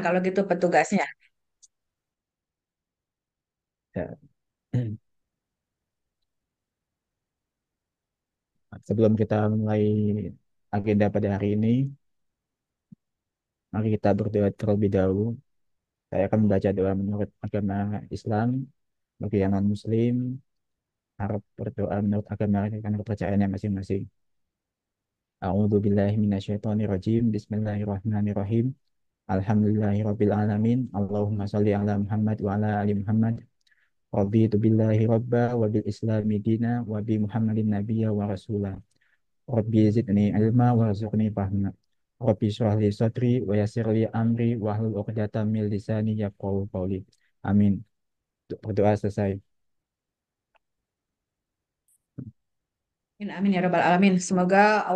kalau gitu petugasnya. Ya. Sebelum kita mulai agenda pada hari ini, mari kita berdoa terlebih dahulu. Saya akan membaca doa menurut agama Islam. Bagi yang non-Muslim, harap berdoa menurut agama dan kepercayaannya masing-masing. A'udzu billahi minasyaitonir rajim. Bismillahirrahmanirrahim. Alhamdulillahirabbil alamin. Allahumma shalli ala Muhammad wa ala ali Muhammad. Raditu billahi rabba wa bil islami dina wa bi Muhammadin nabiyya wa rasula. Rabbi zidni ilma warzuqni fahma. Rabbi shrah li sadri wa yassir li amri wa hlul 'uqdatam min lisani yafqahu qawli. Amin. Berdoa selesai. Amin, amin ya rabbal alamin. Semoga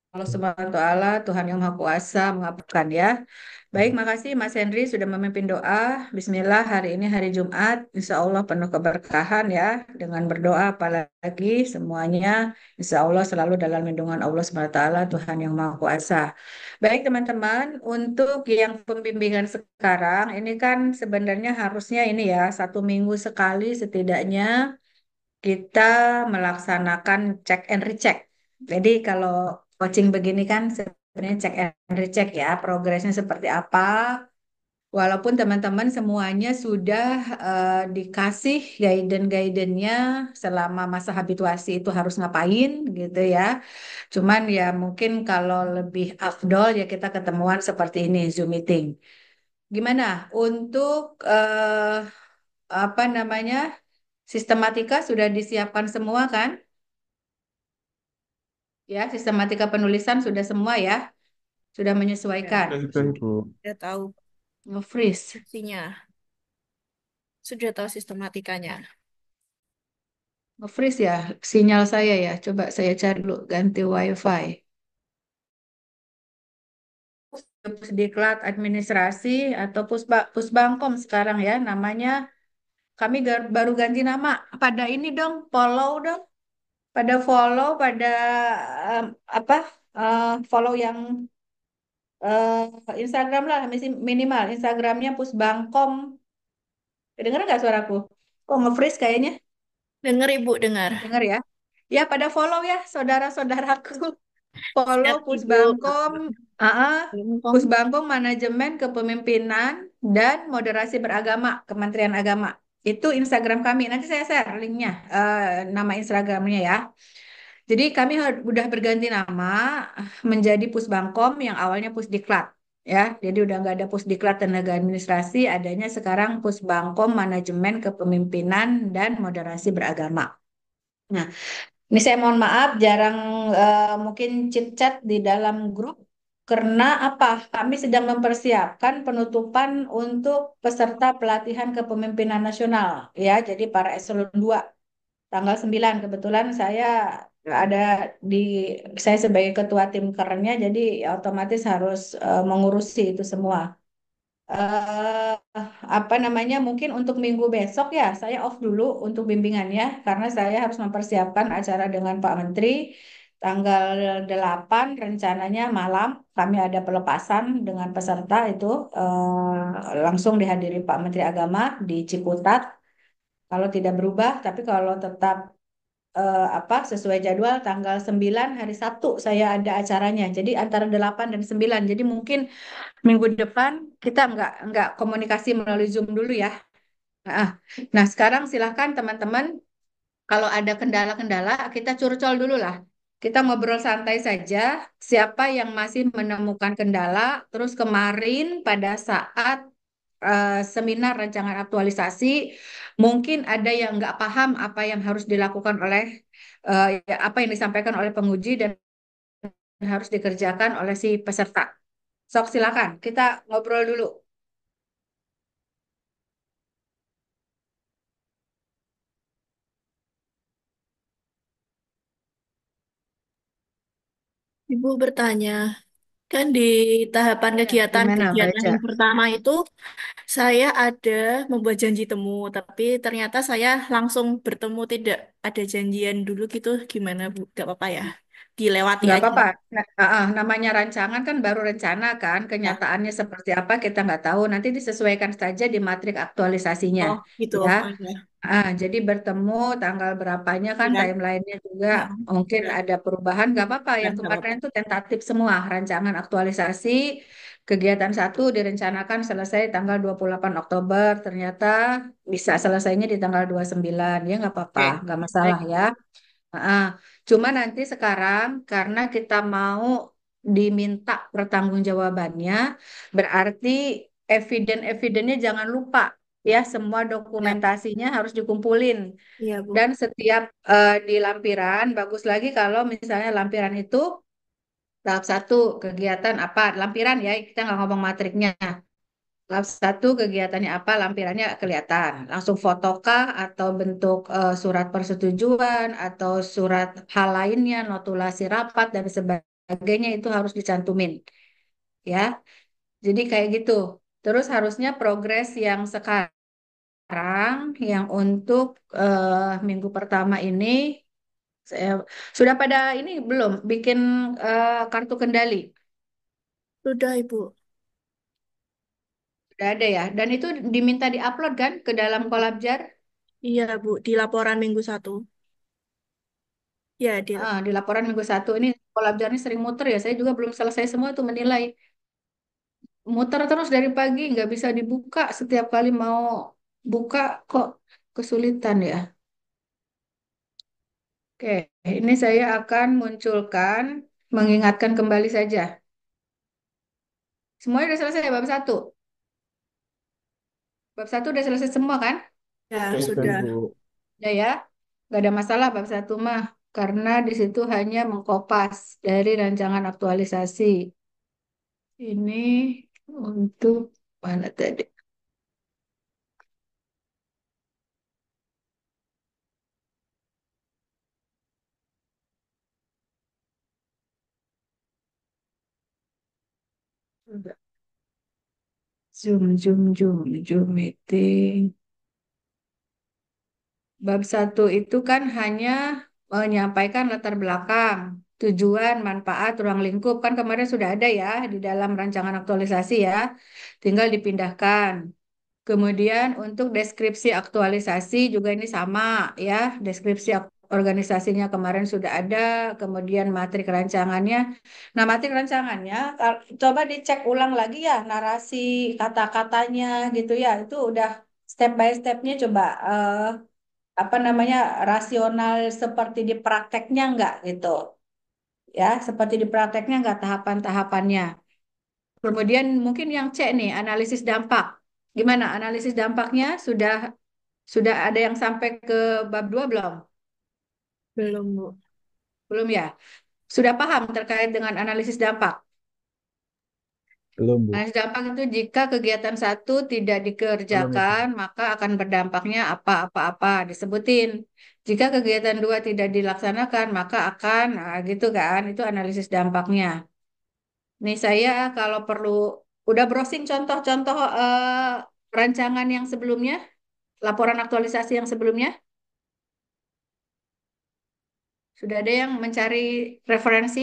Allah Subhanahu wa Ta'ala, Tuhan yang Maha Kuasa, mengabulkan ya. Baik, makasih Mas Henry sudah memimpin doa. Bismillah, hari ini hari Jumat, Insya Allah penuh keberkahan ya. Dengan berdoa, apalagi semuanya, Insya Allah selalu dalam lindungan Allah Subhanahu wa Ta'ala, Tuhan yang Maha Kuasa. Baik teman-teman, untuk yang pembimbingan sekarang, ini kan sebenarnya harusnya ini ya, 1 minggu sekali setidaknya kita melaksanakan check and recheck. Jadi kalau coaching begini kan sebenarnya check and recheck ya, progresnya seperti apa. Walaupun teman-teman semuanya sudah dikasih guidance-nya selama masa habituasi itu harus ngapain gitu ya. Cuman ya mungkin kalau lebih afdol ya kita ketemuan seperti ini Zoom meeting. Gimana untuk apa namanya sistematika sudah disiapkan semua kan? Ya, sistematika penulisan sudah semua ya, sudah Ya, menyesuaikan. Betul, Ibu. sudah tahu Nge-freeze, fungsinya, sudah tahu sistematikanya. nge-freeze ya, sinyal saya ya. Coba saya cari dulu ganti WiFi. Pusdiklat administrasi atau Pusbangkom sekarang ya namanya. Kami baru ganti nama. Pada ini dong, follow dong. Pada follow, pada em, apa? Follow yang Instagram lah, minimal Instagramnya Pusbangkom. Dengar nggak suaraku? Kok nge-freeze kayaknya? Dengar Ibu, dengar. Dengar ya. Ya, pada follow ya, saudara-saudaraku. Follow Siap Ibu. Pusbangkom, Ngomong. Pusbangkom Manajemen Kepemimpinan dan Moderasi Beragama, Kementerian Agama. Itu Instagram kami. Nanti saya share linknya, nama Instagramnya ya. Jadi kami udah berganti nama menjadi Pusbangkom yang awalnya Pusdiklat. Ya, jadi udah nggak ada Pusdiklat Tenaga Administrasi, adanya sekarang Pusbangkom Manajemen Kepemimpinan dan Moderasi Beragama. Nah, ini saya mohon maaf, jarang mungkin chit-chat di dalam grup karena apa? Kami sedang mempersiapkan penutupan untuk peserta pelatihan kepemimpinan nasional, ya. Jadi para eselon 2 tanggal 9 kebetulan ada di saya sebagai ketua tim kerennya, jadi otomatis harus mengurusi itu semua. eh Apa namanya mungkin untuk minggu besok ya saya off dulu untuk bimbingannya karena saya harus mempersiapkan acara dengan Pak Menteri tanggal 8 rencananya malam kami ada pelepasan dengan peserta itu langsung dihadiri Pak Menteri Agama di Ciputat kalau tidak berubah tapi kalau tetap apa sesuai jadwal tanggal 9 hari Sabtu saya ada acaranya jadi antara 8 dan 9 jadi mungkin minggu depan kita nggak komunikasi melalui Zoom dulu ya. Nah, nah, sekarang silahkan teman-teman kalau ada kendala-kendala kita curcol dulu lah. Kita ngobrol santai saja. Siapa yang masih menemukan kendala? Terus kemarin pada saat seminar rancangan aktualisasi, mungkin ada yang nggak paham apa yang harus dilakukan oleh ya, apa yang disampaikan oleh penguji dan harus dikerjakan oleh si peserta. Sok silakan, kita ngobrol dulu. Ibu bertanya, kan di tahapan Ya, gimana Mbak kegiatan-kegiatan Eca? yang pertama itu saya ada membuat janji temu, tapi ternyata saya langsung bertemu tidak ada janjian dulu gitu. Gimana Bu? Gak apa-apa ya? dilewati Nggak aja. apa-apa. Namanya rancangan kan baru rencana kan, Ya. kenyataannya seperti apa kita nggak tahu. Nanti disesuaikan saja di matrik aktualisasinya, Oh, gitu. ya. Oke. Jadi bertemu tanggal berapanya kan Ya. timelinenya juga mungkin Ya. ada perubahan, nggak apa-apa. Ya, Yang nggak kemarin apa-apa. itu tentatif semua, rancangan aktualisasi kegiatan satu direncanakan selesai tanggal 28 Oktober, ternyata bisa selesainya di tanggal 29, ya nggak apa-apa, Oke. nggak masalah Baik. ya. Ah, Cuma nanti sekarang karena kita mau diminta pertanggungjawabannya, berarti eviden-evidennya jangan lupa ya, semua Ya. dokumentasinya harus dikumpulin. Iya, Bu. Dan setiap di lampiran, bagus lagi kalau misalnya lampiran itu tahap satu kegiatan apa, lampiran ya, kita nggak ngomong matriknya. Tahap satu kegiatannya apa, lampirannya kelihatan. Langsung fotokah atau bentuk surat persetujuan atau surat hal lainnya, notulasi rapat dan sebagainya itu harus dicantumin ya. Jadi kayak gitu. Terus harusnya progres yang sekarang yang untuk minggu pertama ini sudah pada ini belum bikin kartu kendali. Sudah, Ibu. Sudah ada ya. Dan itu diminta diupload kan ke dalam Kolabjar. Iya, Bu. Di laporan minggu 1. Ya, Di laporan minggu satu ini Kolabjar ini sering muter ya. Saya juga belum selesai semua itu menilai. Muter terus dari pagi nggak bisa dibuka. Setiap kali mau buka kok kesulitan ya. Oke, ini saya akan munculkan mengingatkan kembali saja. Semuanya sudah selesai ya, bab satu. Bab satu udah selesai semua kan? ya, Sudah, sudah. Ibu. Udah ya. Nggak ada masalah bab satu mah. Karena di situ hanya mengkopas dari rancangan aktualisasi. Ini untuk mana tadi? Zoom meeting. Bab satu itu kan hanya menyampaikan latar belakang, tujuan, manfaat, ruang lingkup. Kan kemarin sudah ada ya di dalam rancangan aktualisasi ya. Tinggal dipindahkan. Kemudian untuk deskripsi aktualisasi juga ini sama ya. Deskripsi organisasinya kemarin sudah ada. Kemudian matrik rancangannya. Nah, matrik rancangannya coba dicek ulang lagi ya narasi kata-katanya gitu ya. Itu udah step by stepnya coba apa namanya rasional seperti di prakteknya enggak gitu ya, seperti di prakteknya enggak tahapan-tahapannya. Kemudian mungkin yang C nih analisis dampak, gimana analisis dampaknya sudah ada yang sampai ke bab 2 belum? Belum, Bu. Belum ya, sudah paham terkait dengan analisis dampak. Belum, Bu. Analisis dampak itu jika kegiatan satu tidak Belum, Ibu. dikerjakan maka akan berdampaknya apa-apa-apa disebutin. Jika kegiatan dua tidak dilaksanakan maka akan gitu kan, itu analisis dampaknya. Nih saya kalau perlu udah browsing contoh-contoh rancangan yang sebelumnya, laporan aktualisasi yang sebelumnya, sudah ada yang mencari referensi?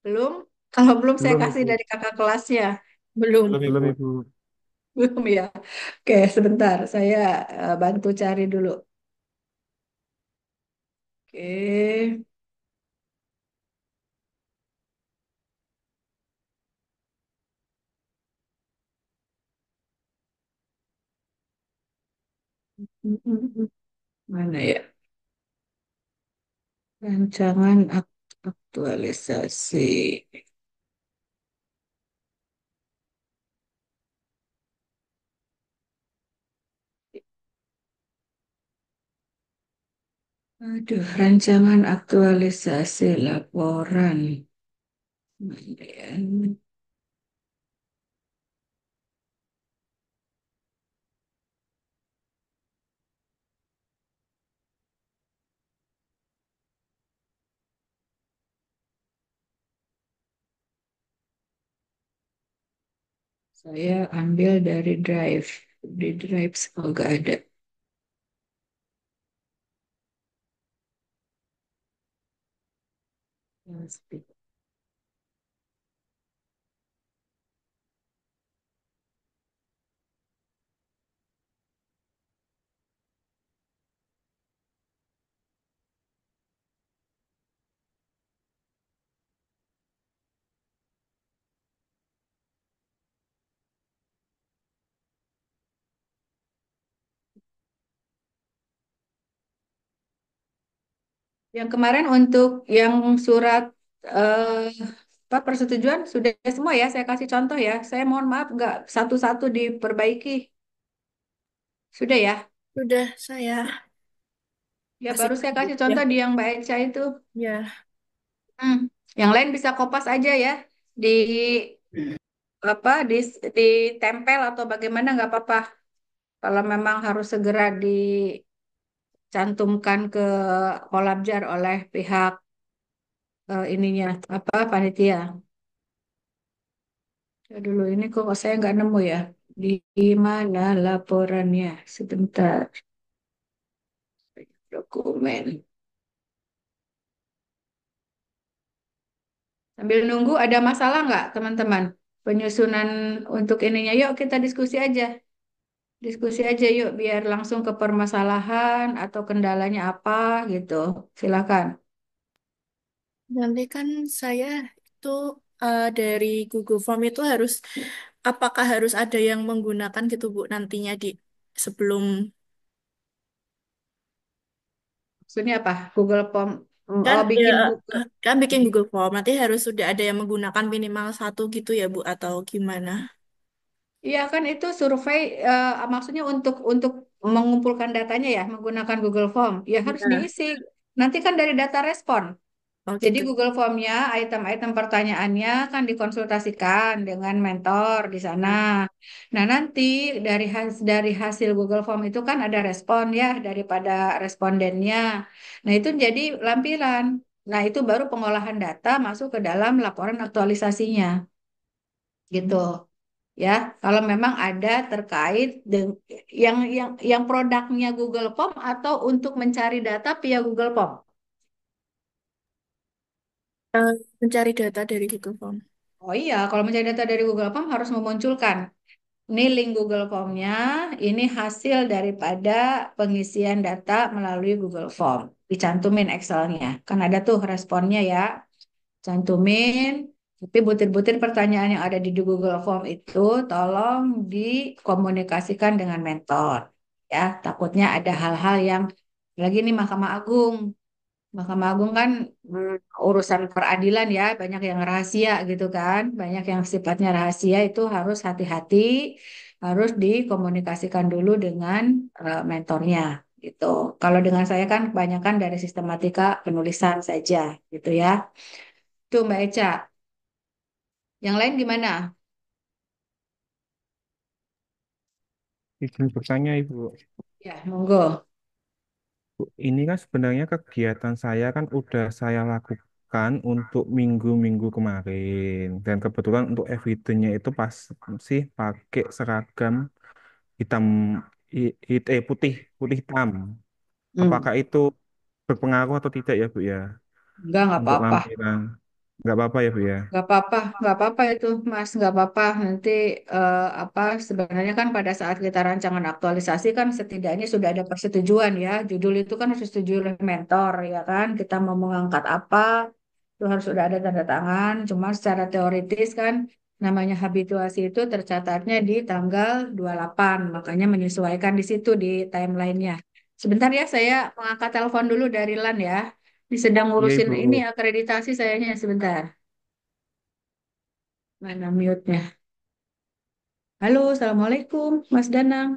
Belum? Kalau belum saya Belum, kasih Ibu. dari kakak kelasnya. Belum. Belum, Ibu. Belum ya? Oke, sebentar. Saya bantu cari dulu. Oke. Mana ya? Rancangan aktualisasi. Aduh, rancangan aktualisasi laporan. Mana ya? Saya ambil dari drive. Di drive semoga ada. Yang kemarin untuk yang surat eh, apa persetujuan sudah semua ya. Saya kasih contoh ya. Saya mohon maaf nggak satu-satu diperbaiki. Sudah ya. Sudah saya Ya kasih baru saya tahu. kasih Ya, contoh di yang Mbak Eca itu. ya. Hmm. Yang lain bisa kopas aja ya. Di apa ditempel atau bagaimana nggak apa-apa. Kalau memang harus segera dicantumkan ke kolabjar oleh pihak ininya apa panitia. Ya dulu ini kok saya nggak nemu ya. Di mana laporannya? Sebentar. Dokumen. Sambil nunggu ada masalah nggak teman-teman? Penyusunan untuk ininya. Yuk kita diskusi aja. Diskusi aja yuk biar langsung ke permasalahan atau kendalanya apa gitu. Silakan. Nanti kan saya itu dari Google Form itu apakah harus ada yang menggunakan gitu Bu nantinya di sebelum Maksudnya apa? Google Form. kan Oh, ya bikin Google. kan bikin Google Form nanti harus sudah ada yang menggunakan minimal satu gitu ya Bu atau gimana? Iya kan itu survei maksudnya untuk mengumpulkan datanya ya menggunakan Google Form. Ya harus Ya. diisi. Nanti kan dari data respon. Oh Jadi gitu. Google Form-nya, item-item pertanyaannya kan dikonsultasikan dengan mentor di sana. Nah, nanti dari hasil Google Form itu kan ada respon ya daripada respondennya. Nah, itu jadi lampiran. Nah, itu baru pengolahan data masuk ke dalam laporan aktualisasinya. Gitu. Ya, kalau memang ada terkait dengan yang produknya Google Form atau untuk mencari data via Google Form. Mencari data dari Google Form. Oh iya, kalau mencari data dari Google Form harus memunculkan ini link Google Form-nya, ini hasil daripada pengisian data melalui Google Form. Dicantumin Excel-nya. Kan ada tuh responnya ya. Cantumin, tapi butir-butir pertanyaan yang ada di Google Form itu tolong dikomunikasikan dengan mentor. Ya, takutnya ada hal-hal yang lagi nih Mahkamah Agung. Mahkamah Agung kan urusan peradilan ya, banyak yang rahasia gitu kan, banyak yang sifatnya rahasia itu harus hati-hati, harus dikomunikasikan dulu dengan mentornya gitu. Kalau dengan saya kan kebanyakan dari sistematika penulisan saja gitu ya. Tuh Mbak Eca, yang lain gimana? Izin bertanya Ibu. Ya, monggo. Bu, ini kan sebenarnya kegiatan saya kan udah saya lakukan untuk minggu-minggu kemarin. Dan kebetulan untuk evidence-nya itu pas sih pakai seragam hitam putih putih hitam. Hmm, Apakah itu berpengaruh atau tidak ya Bu ya nggak untuk apa-apa. lampiran? Nggak apa-apa ya Bu ya. Nggak apa-apa itu, Mas, nggak apa-apa. Nanti apa sebenarnya kan pada saat kita rancangan aktualisasi kan setidaknya sudah ada persetujuan ya. Judul itu kan harus disetujui oleh mentor ya kan. Kita mau mengangkat apa itu harus sudah ada tanda tangan. Cuma secara teoritis kan namanya habituasi itu tercatatnya di tanggal 28, makanya menyesuaikan di situ di timelinenya. Sebentar ya, saya mengangkat telepon dulu dari LAN ya. Ini sedang Iya ngurusin Ibu. ini akreditasi sayanya sebentar. Mana mute-nya? Halo, Assalamualaikum, Mas Danang.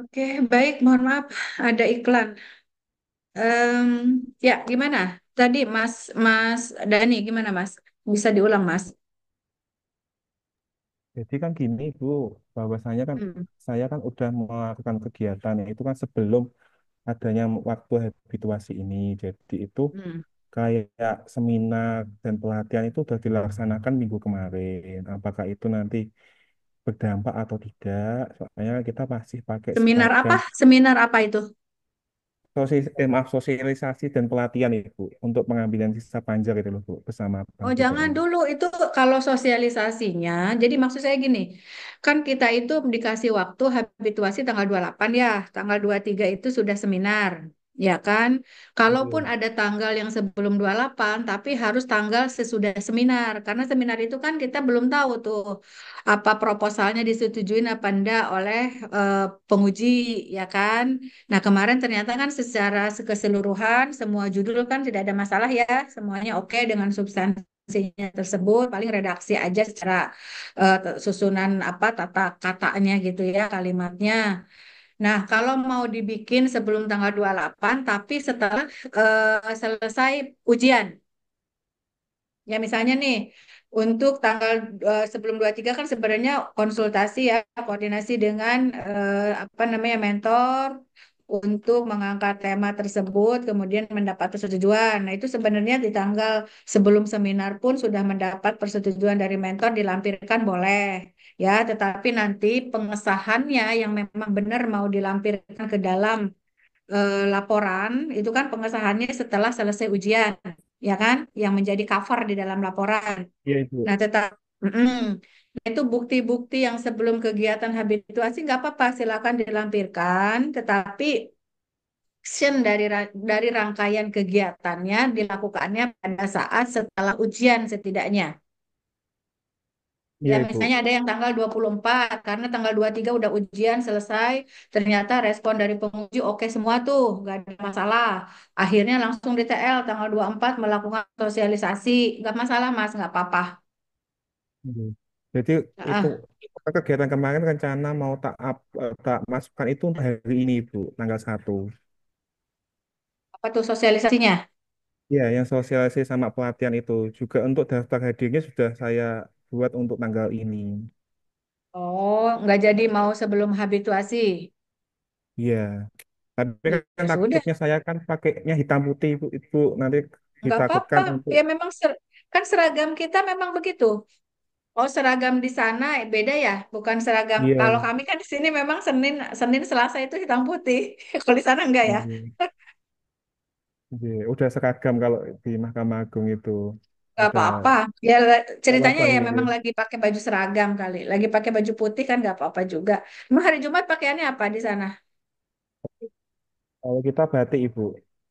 Oke, baik. Mohon maaf, ada iklan. Em, ya, gimana? Tadi Mas Mas Dani, gimana Mas? Bisa diulang Mas? Jadi kan gini Bu, bahwasanya kan Hmm. saya kan udah melakukan kegiatan itu kan sebelum adanya waktu habituasi ini. Jadi itu Hmm. kayak seminar dan pelatihan itu sudah dilaksanakan minggu kemarin. Apakah itu nanti berdampak atau tidak? Soalnya kita masih pakai Seminar seragam apa? Seminar apa itu? maaf, sosialisasi dan pelatihan itu untuk pengambilan sisa panjar itu loh Bu bersama Bank Oh, jangan BTN. dulu itu kalau sosialisasinya. Jadi maksud saya gini, kan kita itu dikasih waktu habituasi tanggal 28 ya. Tanggal 23 itu sudah seminar. Ya kan? Kalaupun Betul. ada tanggal yang sebelum 28, tapi harus tanggal sesudah seminar. Karena seminar itu kan kita belum tahu tuh apa proposalnya disetujuin apa enggak oleh penguji, ya kan? Nah, kemarin ternyata kan secara keseluruhan semua judul kan tidak ada masalah ya, semuanya oke dengan substansinya tersebut, paling redaksi aja secara susunan apa tata katanya gitu ya, kalimatnya. Nah, kalau mau dibikin sebelum tanggal 28 tapi setelah selesai ujian. Ya misalnya nih, untuk tanggal sebelum 23 kan sebenarnya konsultasi ya, koordinasi dengan apa namanya mentor untuk mengangkat tema tersebut, kemudian mendapat persetujuan. Nah itu sebenarnya di tanggal sebelum seminar pun sudah mendapat persetujuan dari mentor dilampirkan boleh. Ya, tetapi nanti pengesahannya yang memang benar mau dilampirkan ke dalam laporan itu kan pengesahannya setelah selesai ujian, ya kan? Yang menjadi cover di dalam laporan. Iya itu. Nah, tetap Nah, itu bukti-bukti yang sebelum kegiatan habituasi nggak apa-apa, silakan dilampirkan, tetapi action dari rangkaian kegiatannya dilakukannya pada saat setelah ujian setidaknya. Ya, Iya Ibu. misalnya ada yang tanggal 24 karena tanggal 23 udah ujian selesai, ternyata respon dari penguji oke semua tuh, nggak ada masalah. Akhirnya langsung di TL tanggal 24 melakukan sosialisasi, nggak masalah Mas, nggak apa-apa. Iya. Jadi itu Ah, kegiatan kemarin rencana mau tak masukkan itu untuk hari ini Ibu, tanggal 1. apa tuh sosialisasinya? Iya, yang sosialisasi sama pelatihan itu juga untuk daftar hadirnya sudah saya buat untuk tanggal ini. Oh, nggak jadi mau sebelum habituasi. Iya, tapi Ya kan sudah, takutnya saya kan pakainya hitam putih Ibu, nanti nggak apa-apa. ditakutkan untuk Ya memang kan seragam kita memang begitu. Oh, seragam di sana beda ya, bukan seragam. Kalau iya, kami kan di sini memang Senin Senin Selasa itu hitam putih. Kalau di sana enggak ya? iya, iya. Udah seragam kalau di Mahkamah Agung itu Nggak udah apa-apa. Ya nggak ceritanya apa-apa ya ya. memang lagi pakai baju seragam kali. Lagi pakai baju putih kan nggak apa-apa juga. Emang hari Jumat pakaiannya apa di sana? Kalau kita batik Ibu,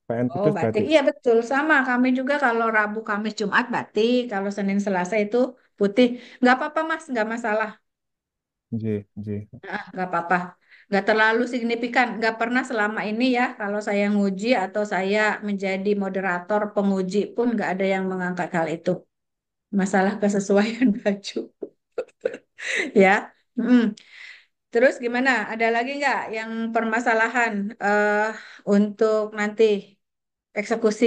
PN Oh, Kudus batik. batik. Iya betul, sama. Kami juga kalau Rabu, Kamis, Jumat batik. Kalau Senin, Selasa itu putih. Nggak apa-apa, Mas. Nggak masalah. J, J. Nggak apa-apa. Nggak terlalu signifikan. Nggak pernah selama ini ya, kalau saya nguji atau saya menjadi moderator penguji pun nggak ada yang mengangkat hal itu. Masalah kesesuaian baju. Ya. Mm. Terus gimana? Ada lagi nggak yang permasalahan untuk nanti eksekusi?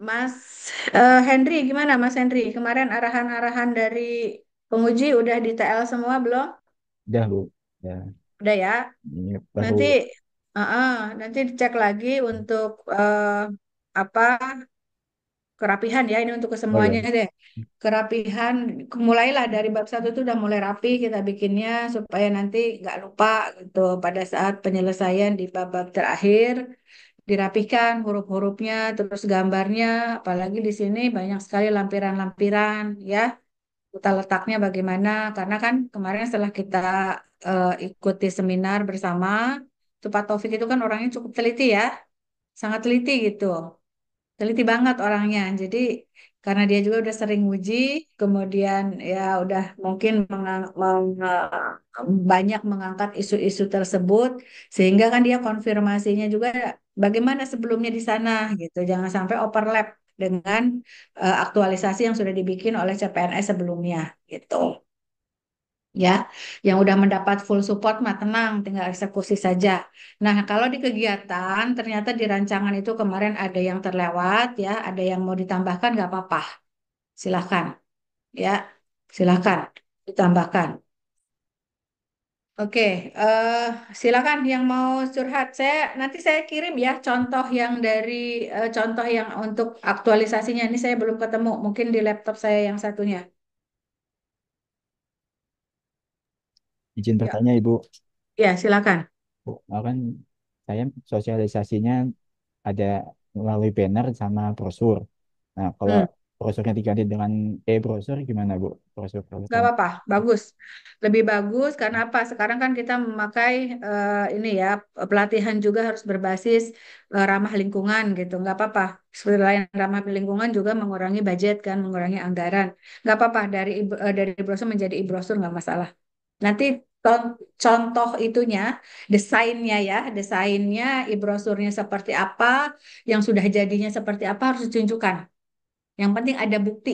Mas Henry, gimana Mas Henry? Kemarin arahan-arahan dari penguji udah di TL semua belum? Udah Bu, ya Udah ya. ini Nanti, baru. uh-uh, nanti dicek lagi untuk apa kerapihan ya. Ini untuk Oh ya, kesemuanya deh. Kerapihan, mulailah dari bab satu itu udah mulai rapi kita bikinnya supaya nanti nggak lupa gitu pada saat penyelesaian di bab-bab terakhir dirapikan huruf-hurufnya terus gambarnya apalagi di sini banyak sekali lampiran-lampiran ya kita letaknya bagaimana karena kan kemarin setelah kita ikuti seminar bersama itu Pak Taufik itu kan orangnya cukup teliti ya sangat teliti gitu teliti banget orangnya. Jadi karena dia juga udah sering uji, kemudian ya udah mungkin banyak mengangkat isu-isu tersebut, sehingga kan dia konfirmasinya juga bagaimana sebelumnya di sana gitu. Jangan sampai overlap dengan aktualisasi yang sudah dibikin oleh CPNS sebelumnya gitu. ya. Yang udah mendapat full support mah tenang, tinggal eksekusi saja. Nah, kalau di kegiatan ternyata di rancangan itu kemarin ada yang terlewat ya, ada yang mau ditambahkan nggak apa-apa, silahkan ya, silahkan ditambahkan. Oke, eh silakan yang mau curhat. Nanti saya kirim ya contoh yang dari contoh yang untuk aktualisasinya. Ini saya belum ketemu, mungkin di laptop saya yang satunya. Izin Ya, bertanya Ibu, ya silakan. kan saya sosialisasinya ada melalui banner sama brosur. Nah, kalau Hmm. brosurnya diganti dengan e-brosur gimana Bu? Brosur Gak program. apa-apa, bagus. Lebih bagus karena apa? Sekarang kan kita memakai ini ya, pelatihan juga harus berbasis ramah lingkungan gitu. Nggak apa-apa. Selain ramah lingkungan juga mengurangi budget kan, mengurangi anggaran. Nggak apa-apa dari brosur menjadi e-brosur nggak masalah. Nanti contoh itunya, desainnya ya, desainnya, e-brosurnya seperti apa, yang sudah jadinya seperti apa harus ditunjukkan. Yang penting ada bukti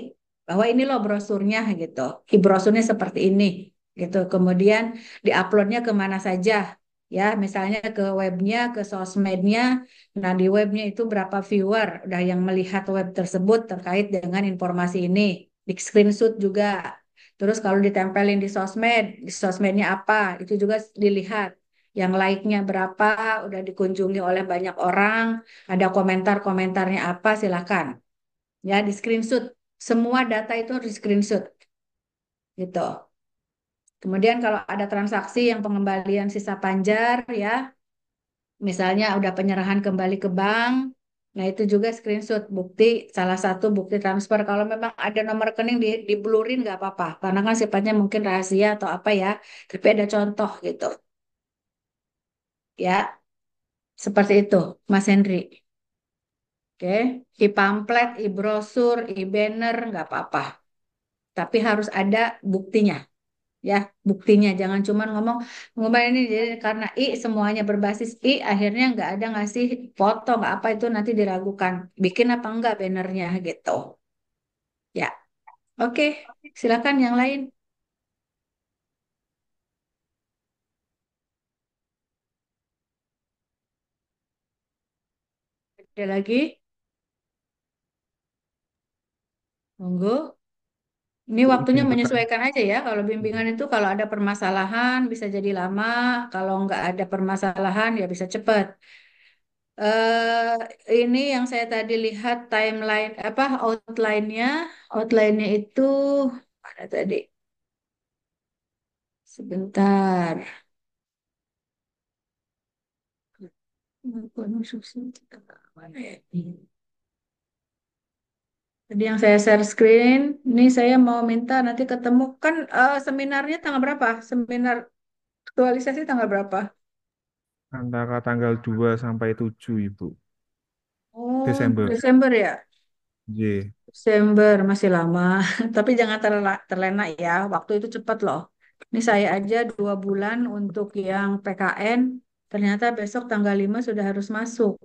bahwa ini loh brosurnya gitu. E-brosurnya seperti ini gitu. Kemudian diuploadnya kemana saja ya, misalnya ke webnya, ke sosmednya. Nah di webnya itu berapa viewer udah yang melihat web tersebut terkait dengan informasi ini. Di screenshot juga. Terus kalau ditempelin di sosmednya apa, itu juga dilihat. Yang like-nya berapa, udah dikunjungi oleh banyak orang, ada komentar-komentarnya apa, silakan ya di screenshot. Semua data itu harus di screenshot gitu. Kemudian kalau ada transaksi yang pengembalian sisa panjar ya, misalnya udah penyerahan kembali ke bank, nah itu juga screenshot bukti, salah satu bukti transfer. Kalau memang ada nomor rekening diblurin nggak apa-apa, karena kan sifatnya mungkin rahasia atau apa ya, tapi ada contoh gitu ya, seperti itu Mas Henry. Oke, e-pamflet, e-brosur, e-banner nggak apa-apa, tapi harus ada buktinya. Ya buktinya jangan cuma ngomong ini jadi karena semuanya berbasis akhirnya nggak ada ngasih foto nggak apa itu nanti diragukan bikin apa enggak bannernya gitu ya. Oke, silakan yang lain. Ada lagi, monggo. Ini Bu, waktunya izin bertanya. menyesuaikan aja ya, kalau bimbingan itu kalau ada permasalahan bisa jadi lama, kalau nggak ada permasalahan ya bisa cepat. Ini yang saya tadi lihat timeline apa outline-nya itu ada tadi. Sebentar. Mana ya? Tadi yang saya share screen, ini saya mau minta nanti ketemu kan seminarnya tanggal berapa? Seminar aktualisasi tanggal berapa? Antara tanggal 2 sampai 7, Ibu. Oh, Desember. Desember ya. J. Desember masih lama, tapi jangan terlena ya. Waktu itu cepat loh. Ini saya aja 2 bulan untuk yang PKN, ternyata besok tanggal 5 sudah harus masuk.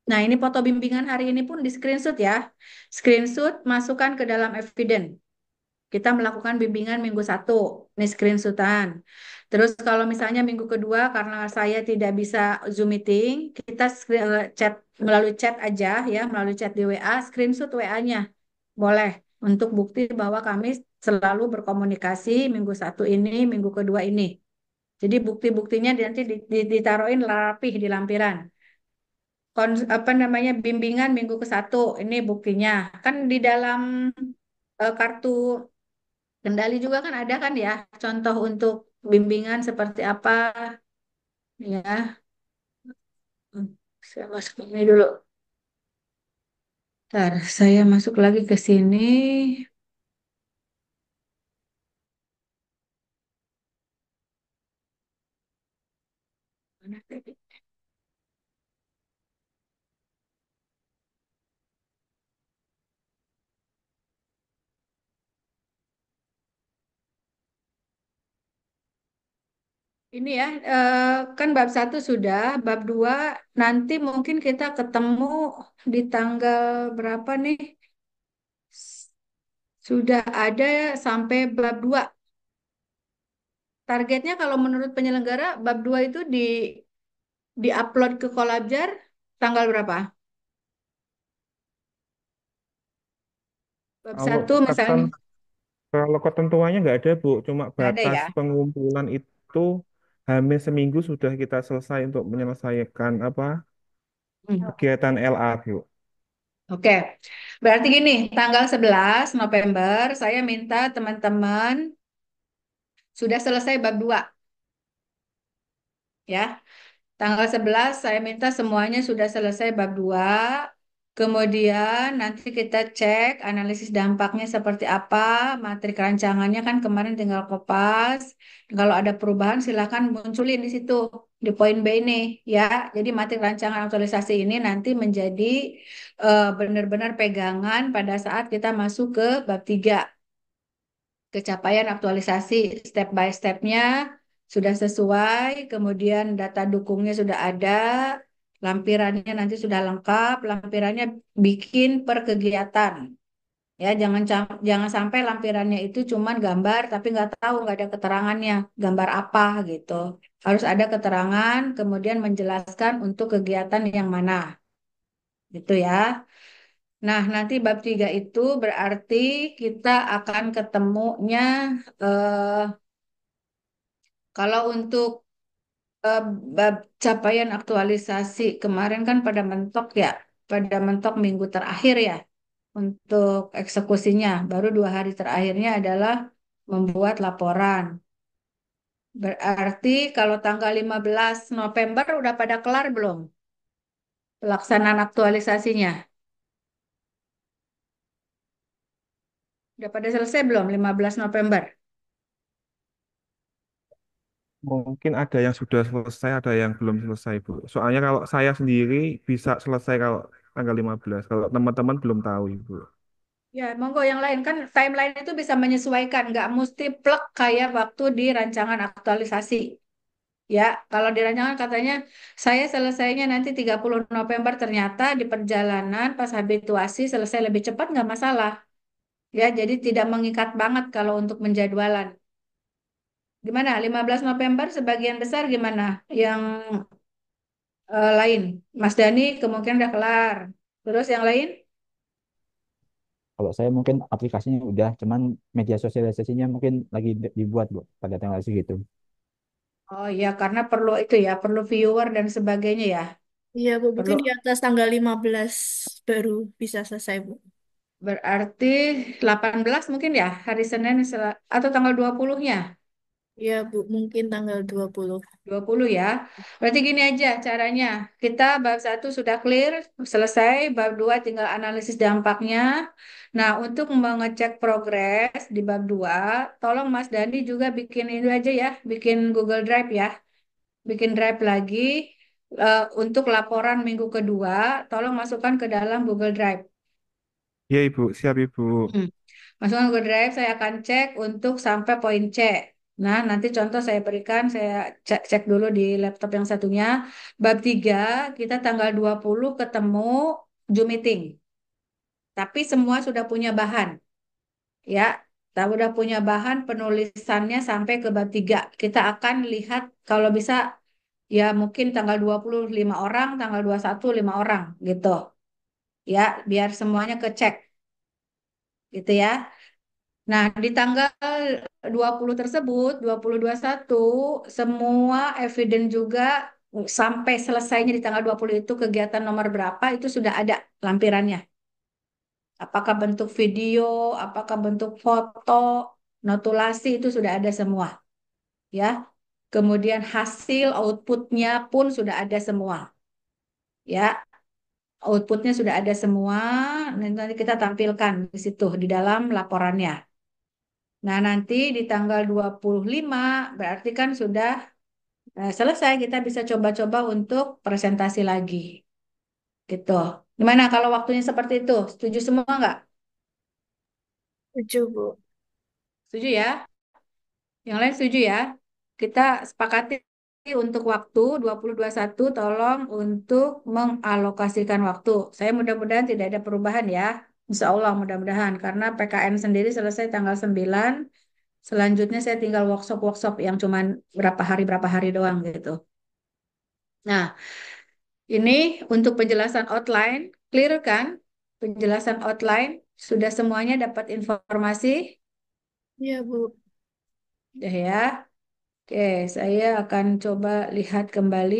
Nah, ini foto bimbingan hari ini pun di screenshot ya. Screenshot masukkan ke dalam Eviden. Kita melakukan bimbingan minggu 1, ini screenshotan. Terus kalau misalnya minggu kedua karena saya tidak bisa Zoom meeting, kita chat melalui chat aja ya, melalui chat di WA, screenshot WA-nya. Boleh untuk bukti bahwa kami selalu berkomunikasi minggu 1 ini, minggu kedua ini. Jadi bukti-buktinya nanti ditaruhin rapih di lampiran. Apa namanya bimbingan minggu ke 1 ini buktinya. Kan di dalam kartu kendali juga kan ada kan ya contoh untuk bimbingan seperti apa ya. Hmm, saya masuk ini dulu. Ntar saya masuk lagi ke sini. Mana tadi? Ini ya kan bab 1 sudah, bab 2 nanti mungkin kita ketemu di tanggal berapa nih? Sudah ada sampai bab 2. targetnya kalau menurut penyelenggara bab 2 itu di-upload ke Kolabjar tanggal berapa? Bab Kalau satu keten misalnya kalau ketentuannya nggak ada, Bu. Cuma nggak ada batas ya? pengumpulan itu hamil seminggu sudah kita selesai untuk menyelesaikan apa Hmm. kegiatan LA, Bu. Oke, berarti gini, tanggal 11 November saya minta teman-teman sudah selesai bab 2 ya. Tanggal 11 saya minta semuanya sudah selesai bab 2. Kemudian nanti kita cek analisis dampaknya seperti apa, materi kerancangannya kan kemarin tinggal kopas. Kalau ada perubahan silakan munculin di situ di poin B ini ya. Jadi materi rancangan aktualisasi ini nanti menjadi benar-benar pegangan pada saat kita masuk ke bab 3. Kecapaian aktualisasi step by stepnya sudah sesuai, kemudian data dukungnya sudah ada, lampirannya nanti sudah lengkap, lampirannya bikin per kegiatan. Ya, jangan sampai lampirannya itu cuman gambar tapi nggak tahu, nggak ada keterangannya, gambar apa gitu. Harus ada keterangan, kemudian menjelaskan untuk kegiatan yang mana, gitu ya. Nah, nanti bab 3 itu berarti kita akan ketemunya eh, kalau untuk eh, bab capaian aktualisasi kemarin kan pada mentok minggu terakhir ya untuk eksekusinya. Baru 2 hari terakhirnya adalah membuat laporan. Berarti kalau tanggal 15 November udah pada kelar belum pelaksanaan aktualisasinya? Udah pada selesai belum 15 November? Mungkin ada yang sudah selesai, ada yang belum selesai, Bu. Soalnya kalau saya sendiri bisa selesai kalau tanggal 15. Kalau teman-teman belum tahu, Ibu. Ya, monggo yang lain kan timeline itu bisa menyesuaikan, nggak mesti plek kayak waktu di rancangan aktualisasi. Ya, kalau di rancangan katanya saya selesainya nanti 30 November, ternyata di perjalanan pas habituasi selesai lebih cepat nggak masalah. Ya, jadi tidak mengikat banget kalau untuk menjadwalan. Gimana? 15 November sebagian besar gimana? Yang lain, Mas Dani kemungkinan udah kelar. Terus yang lain? Kalau saya mungkin aplikasinya udah, cuman media sosialisasinya mungkin lagi dibuat Bu pada tanggal segitu. Oh iya, karena perlu itu ya, perlu viewer dan sebagainya ya. Iya, Bu. Mungkin Perlu di atas tanggal 15 baru bisa selesai, Bu. berarti 18 mungkin ya, hari Senin atau tanggal 20-nya. Iya, Bu. Mungkin tanggal 20. 20 ya. Berarti gini aja caranya. Kita bab satu sudah clear, selesai. Bab 2 tinggal analisis dampaknya. Nah, untuk mengecek progres di bab 2 tolong Mas Dani juga bikin ini aja ya, bikin Google Drive ya. Bikin drive lagi untuk laporan minggu kedua, tolong masukkan ke dalam Google Drive. Ya, Ibu. Siap, Ibu. Hmm. Masukkan Google Drive, saya akan cek untuk sampai poin C. Nah, nanti contoh saya berikan, saya cek dulu di laptop yang satunya. Bab 3 kita tanggal 20 ketemu Zoom meeting. Tapi semua sudah punya bahan, ya. Kita udah punya bahan penulisannya sampai ke bab 3. Kita akan lihat kalau bisa, ya mungkin tanggal 25 orang, tanggal 21 5 orang, gitu. Ya, biar semuanya kecek, gitu ya. Nah, di tanggal 20 tersebut, 20 21 semua eviden juga sampai selesainya di tanggal 20 itu kegiatan nomor berapa itu sudah ada lampirannya. Apakah bentuk video, apakah bentuk foto, notulasi itu sudah ada semua, ya. Kemudian hasil outputnya pun sudah ada semua, ya. Outputnya sudah ada semua, nanti kita tampilkan di situ di dalam laporannya. Nah, nanti di tanggal 25 berarti kan sudah selesai, kita bisa coba-coba untuk presentasi lagi. Gitu. Gimana kalau waktunya seperti itu? Setuju semua nggak? Setuju, Bu. Setuju ya? Yang lain setuju ya? Kita sepakati untuk waktu 2021 tolong untuk mengalokasikan waktu. Saya mudah-mudahan tidak ada perubahan ya. Insya Allah mudah-mudahan karena PKN sendiri selesai tanggal 9. Selanjutnya saya tinggal workshop-workshop yang cuman berapa hari doang gitu. Nah, ini untuk penjelasan outline, clear kan? Penjelasan outline, sudah semuanya dapat informasi? Iya, Bu. Ya ya. Oke, saya akan coba lihat kembali.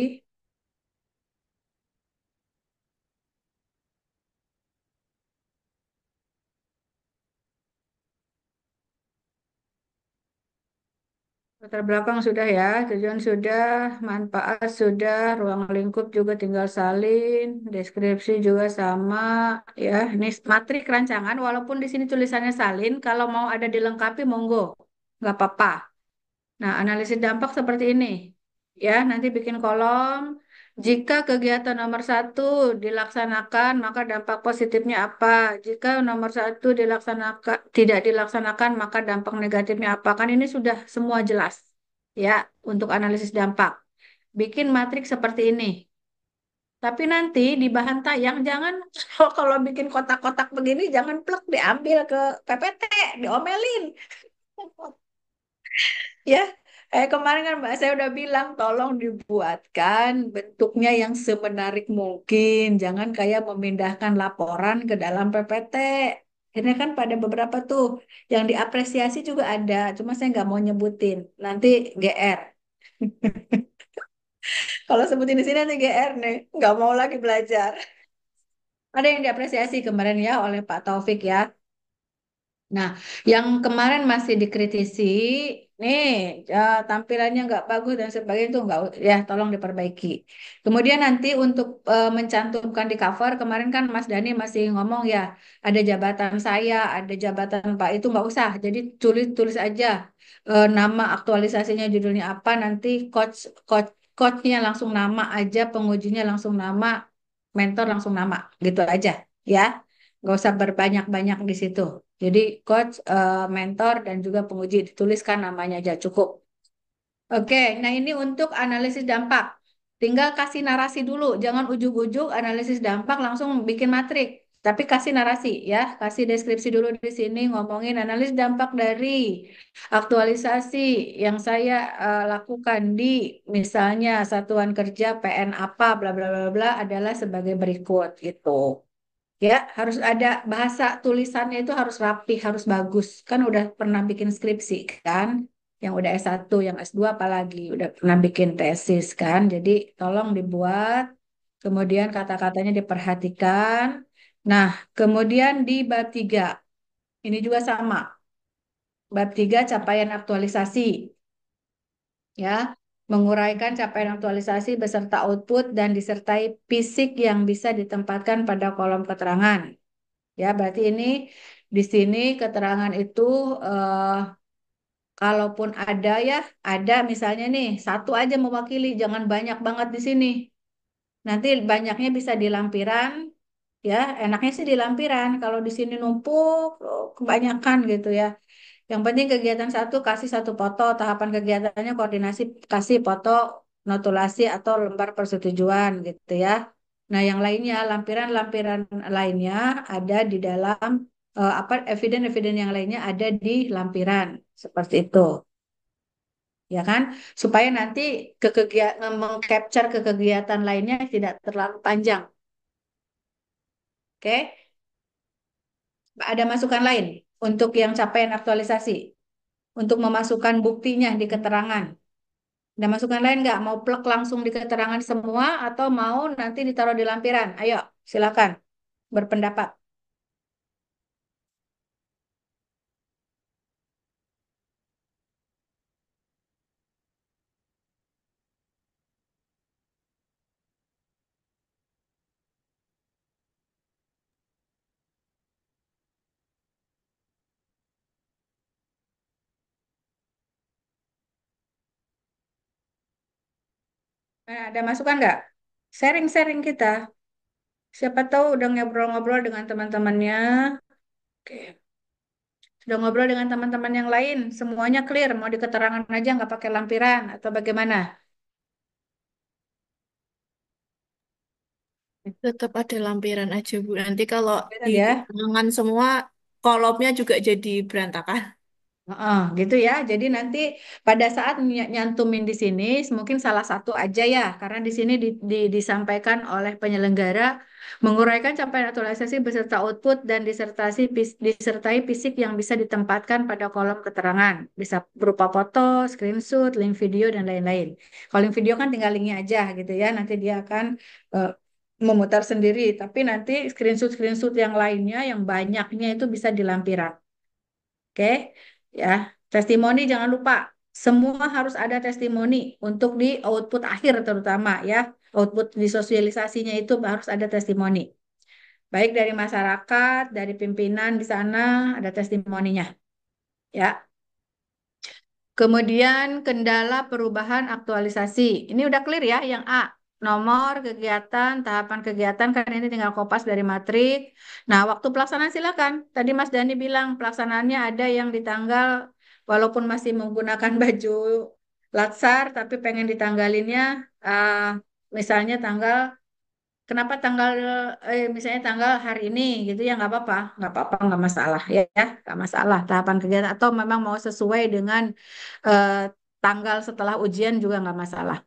Latar belakang sudah ya, tujuan sudah, manfaat sudah, ruang lingkup juga tinggal salin, deskripsi juga sama, ya. Ini matrik rancangan, walaupun di sini tulisannya salin, kalau mau ada dilengkapi monggo, nggak apa-apa. Nah, analisis dampak seperti ini, ya. Nanti bikin kolom. Jika kegiatan nomor satu dilaksanakan, maka dampak positifnya apa? Jika nomor satu dilaksanakan, tidak dilaksanakan, maka dampak negatifnya apa? Kan ini sudah semua jelas, ya, untuk analisis dampak. Bikin matriks seperti ini. Tapi nanti di bahan tayang jangan kalau bikin kotak-kotak begini jangan plek diambil ke PPT, diomelin. Ya, kemarin kan Mbak saya udah bilang tolong dibuatkan bentuknya yang semenarik mungkin. Jangan kayak memindahkan laporan ke dalam PPT. Ini kan pada beberapa tuh yang diapresiasi juga ada. Cuma saya nggak mau nyebutin. Nanti GR. Kalau sebutin di sini nanti GR nih. Nggak mau lagi belajar. Ada yang diapresiasi kemarin ya oleh Pak Taufik ya. Nah, yang kemarin masih dikritisi, nih ya, tampilannya nggak bagus dan sebagainya itu nggak, ya tolong diperbaiki. Kemudian nanti untuk mencantumkan di cover, kemarin kan Mas Dani masih ngomong ya, ada jabatan saya, ada jabatan Pak itu nggak usah, jadi tulis aja nama aktualisasinya judulnya apa, nanti coach coach coachnya langsung nama aja, pengujinya langsung nama, mentor langsung nama, gitu aja ya, nggak usah berbanyak-banyak di situ. Jadi coach, mentor, dan juga penguji dituliskan namanya aja cukup. Oke, nah ini untuk analisis dampak. Tinggal kasih narasi dulu, jangan ujuk-ujuk analisis dampak langsung bikin matrik. Tapi kasih narasi ya, kasih deskripsi dulu di sini ngomongin analisis dampak dari aktualisasi yang saya lakukan di misalnya satuan kerja PN apa bla bla bla bla adalah sebagai berikut gitu. Ya, harus ada bahasa tulisannya itu harus rapi, harus bagus. Kan udah pernah bikin skripsi kan? Yang udah S1, yang S2 apalagi udah pernah bikin tesis kan? Jadi tolong dibuat, kemudian kata-katanya diperhatikan. Nah, kemudian di bab 3 ini juga sama. Bab 3 capaian aktualisasi ya. Menguraikan capaian aktualisasi beserta output dan disertai fisik yang bisa ditempatkan pada kolom keterangan. Ya, berarti ini di sini keterangan itu eh, kalaupun ada ya, ada misalnya nih satu aja mewakili, jangan banyak banget di sini. Nanti banyaknya bisa di lampiran, ya. Enaknya sih di lampiran. Kalau di sini numpuk, kebanyakan gitu ya. Yang penting kegiatan satu kasih satu foto, tahapan kegiatannya koordinasi kasih foto, notulasi atau lembar persetujuan gitu ya. Nah, yang lainnya lampiran-lampiran lainnya ada di dalam apa eviden-eviden yang lainnya ada di lampiran seperti itu, ya kan? Supaya nanti ke kegiatan mengcapture ke kegiatan lainnya tidak terlalu panjang. Oke? Ada masukan lain untuk yang capaian aktualisasi, untuk memasukkan buktinya di keterangan. Ada masukan lain nggak? Mau plek langsung di keterangan semua atau mau nanti ditaruh di lampiran? Ayo, silakan berpendapat. Ada masukan nggak? Sharing-sharing kita. Siapa tahu udah ngobrol-ngobrol dengan teman-temannya. Oke. Sudah ngobrol dengan teman-teman yang lain. Semuanya clear. Mau di keterangan aja nggak pakai lampiran atau bagaimana? Tetap ada lampiran aja, Bu. Nanti kalau di Lampiran ya. keterangan semua, kolomnya juga jadi berantakan. Heeh, gitu ya. Jadi nanti pada saat nyantumin di sini, mungkin salah satu aja ya, karena di sini disampaikan oleh penyelenggara menguraikan capaian aktualisasi beserta output dan disertai fisik yang bisa ditempatkan pada kolom keterangan, bisa berupa foto, screenshot, link video dan lain-lain. Kalau link video kan tinggal linknya aja gitu ya. Nanti dia akan eh, memutar sendiri, tapi nanti screenshot-screenshot yang lainnya, yang banyaknya itu bisa di lampiran. Oke, ya. Testimoni jangan lupa. Semua harus ada testimoni untuk di output akhir terutama ya. Output di sosialisasinya itu harus ada testimoni. Baik dari masyarakat, dari pimpinan di sana ada testimoninya, ya. Kemudian kendala perubahan aktualisasi. Ini udah clear ya yang A. Nomor kegiatan, tahapan kegiatan kan ini tinggal kopas dari matrik. Nah, waktu pelaksanaan silakan. Tadi Mas Dani bilang pelaksanaannya ada yang di tanggal walaupun masih menggunakan baju latsar tapi pengen ditanggalinnya eh, misalnya tanggal kenapa tanggal misalnya tanggal hari ini gitu ya nggak apa-apa nggak masalah ya nggak masalah tahapan kegiatan atau memang mau sesuai dengan eh, tanggal setelah ujian juga nggak masalah.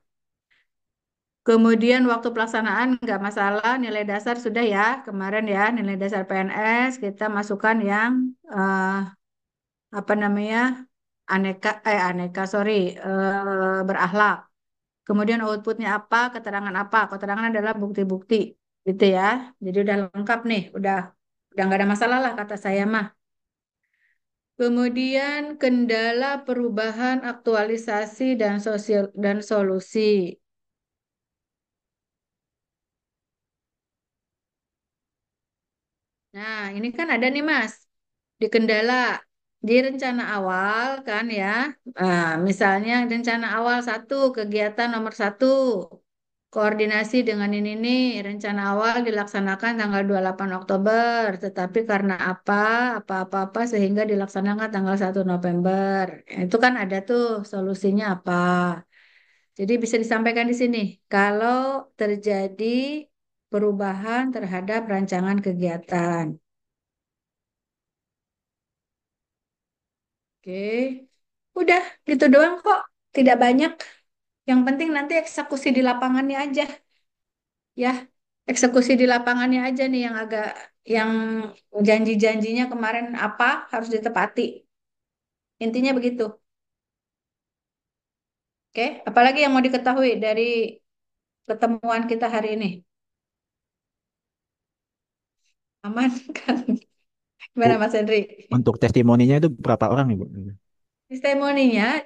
Kemudian waktu pelaksanaan nggak masalah nilai dasar sudah ya kemarin ya nilai dasar PNS kita masukkan yang eh, apa namanya aneka sorry berakhlak. Kemudian outputnya apa, keterangan apa? Keterangan adalah bukti-bukti, gitu ya. Jadi udah lengkap nih, udah nggak ada masalah lah kata saya mah. Kemudian kendala perubahan aktualisasi dan sosial dan solusi. Nah, ini kan ada nih Mas, di kendala di rencana awal kan ya. Nah, misalnya rencana awal satu, kegiatan nomor satu. Koordinasi dengan ini nih, rencana awal dilaksanakan tanggal 28 Oktober, tetapi karena apa-apa sehingga dilaksanakan tanggal 1 November. Ya, itu kan ada tuh solusinya apa. Jadi bisa disampaikan di sini, kalau terjadi perubahan terhadap rancangan kegiatan. Oke, udah gitu doang kok, tidak banyak. Yang penting nanti eksekusi di lapangannya aja. Ya, eksekusi di lapangannya aja nih yang agak yang janji-janjinya kemarin apa harus ditepati. Intinya begitu. Oke, apalagi yang mau diketahui dari pertemuan kita hari ini? Aman kan? Gimana Bu, Mas Henry? untuk testimoninya itu berapa orang Ibu? Testimoninya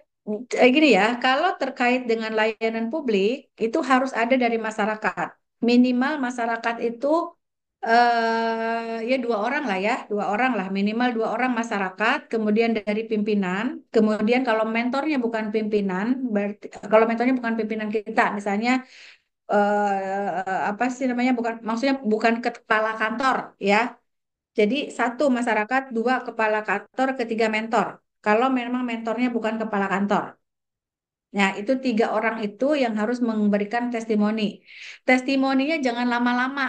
gini ya, kalau terkait dengan layanan publik itu harus ada dari masyarakat. Minimal masyarakat itu ya 2 orang lah ya, 2 orang lah, minimal 2 orang masyarakat, kemudian dari pimpinan, kemudian kalau mentornya bukan pimpinan, berarti kalau mentornya bukan pimpinan kita, misalnya apa sih namanya, bukan, maksudnya bukan kepala kantor ya. Jadi satu masyarakat, dua kepala kantor, ketiga mentor. Kalau memang mentornya bukan kepala kantor. Nah, itu 3 orang itu yang harus memberikan testimoni. Testimoninya jangan lama-lama,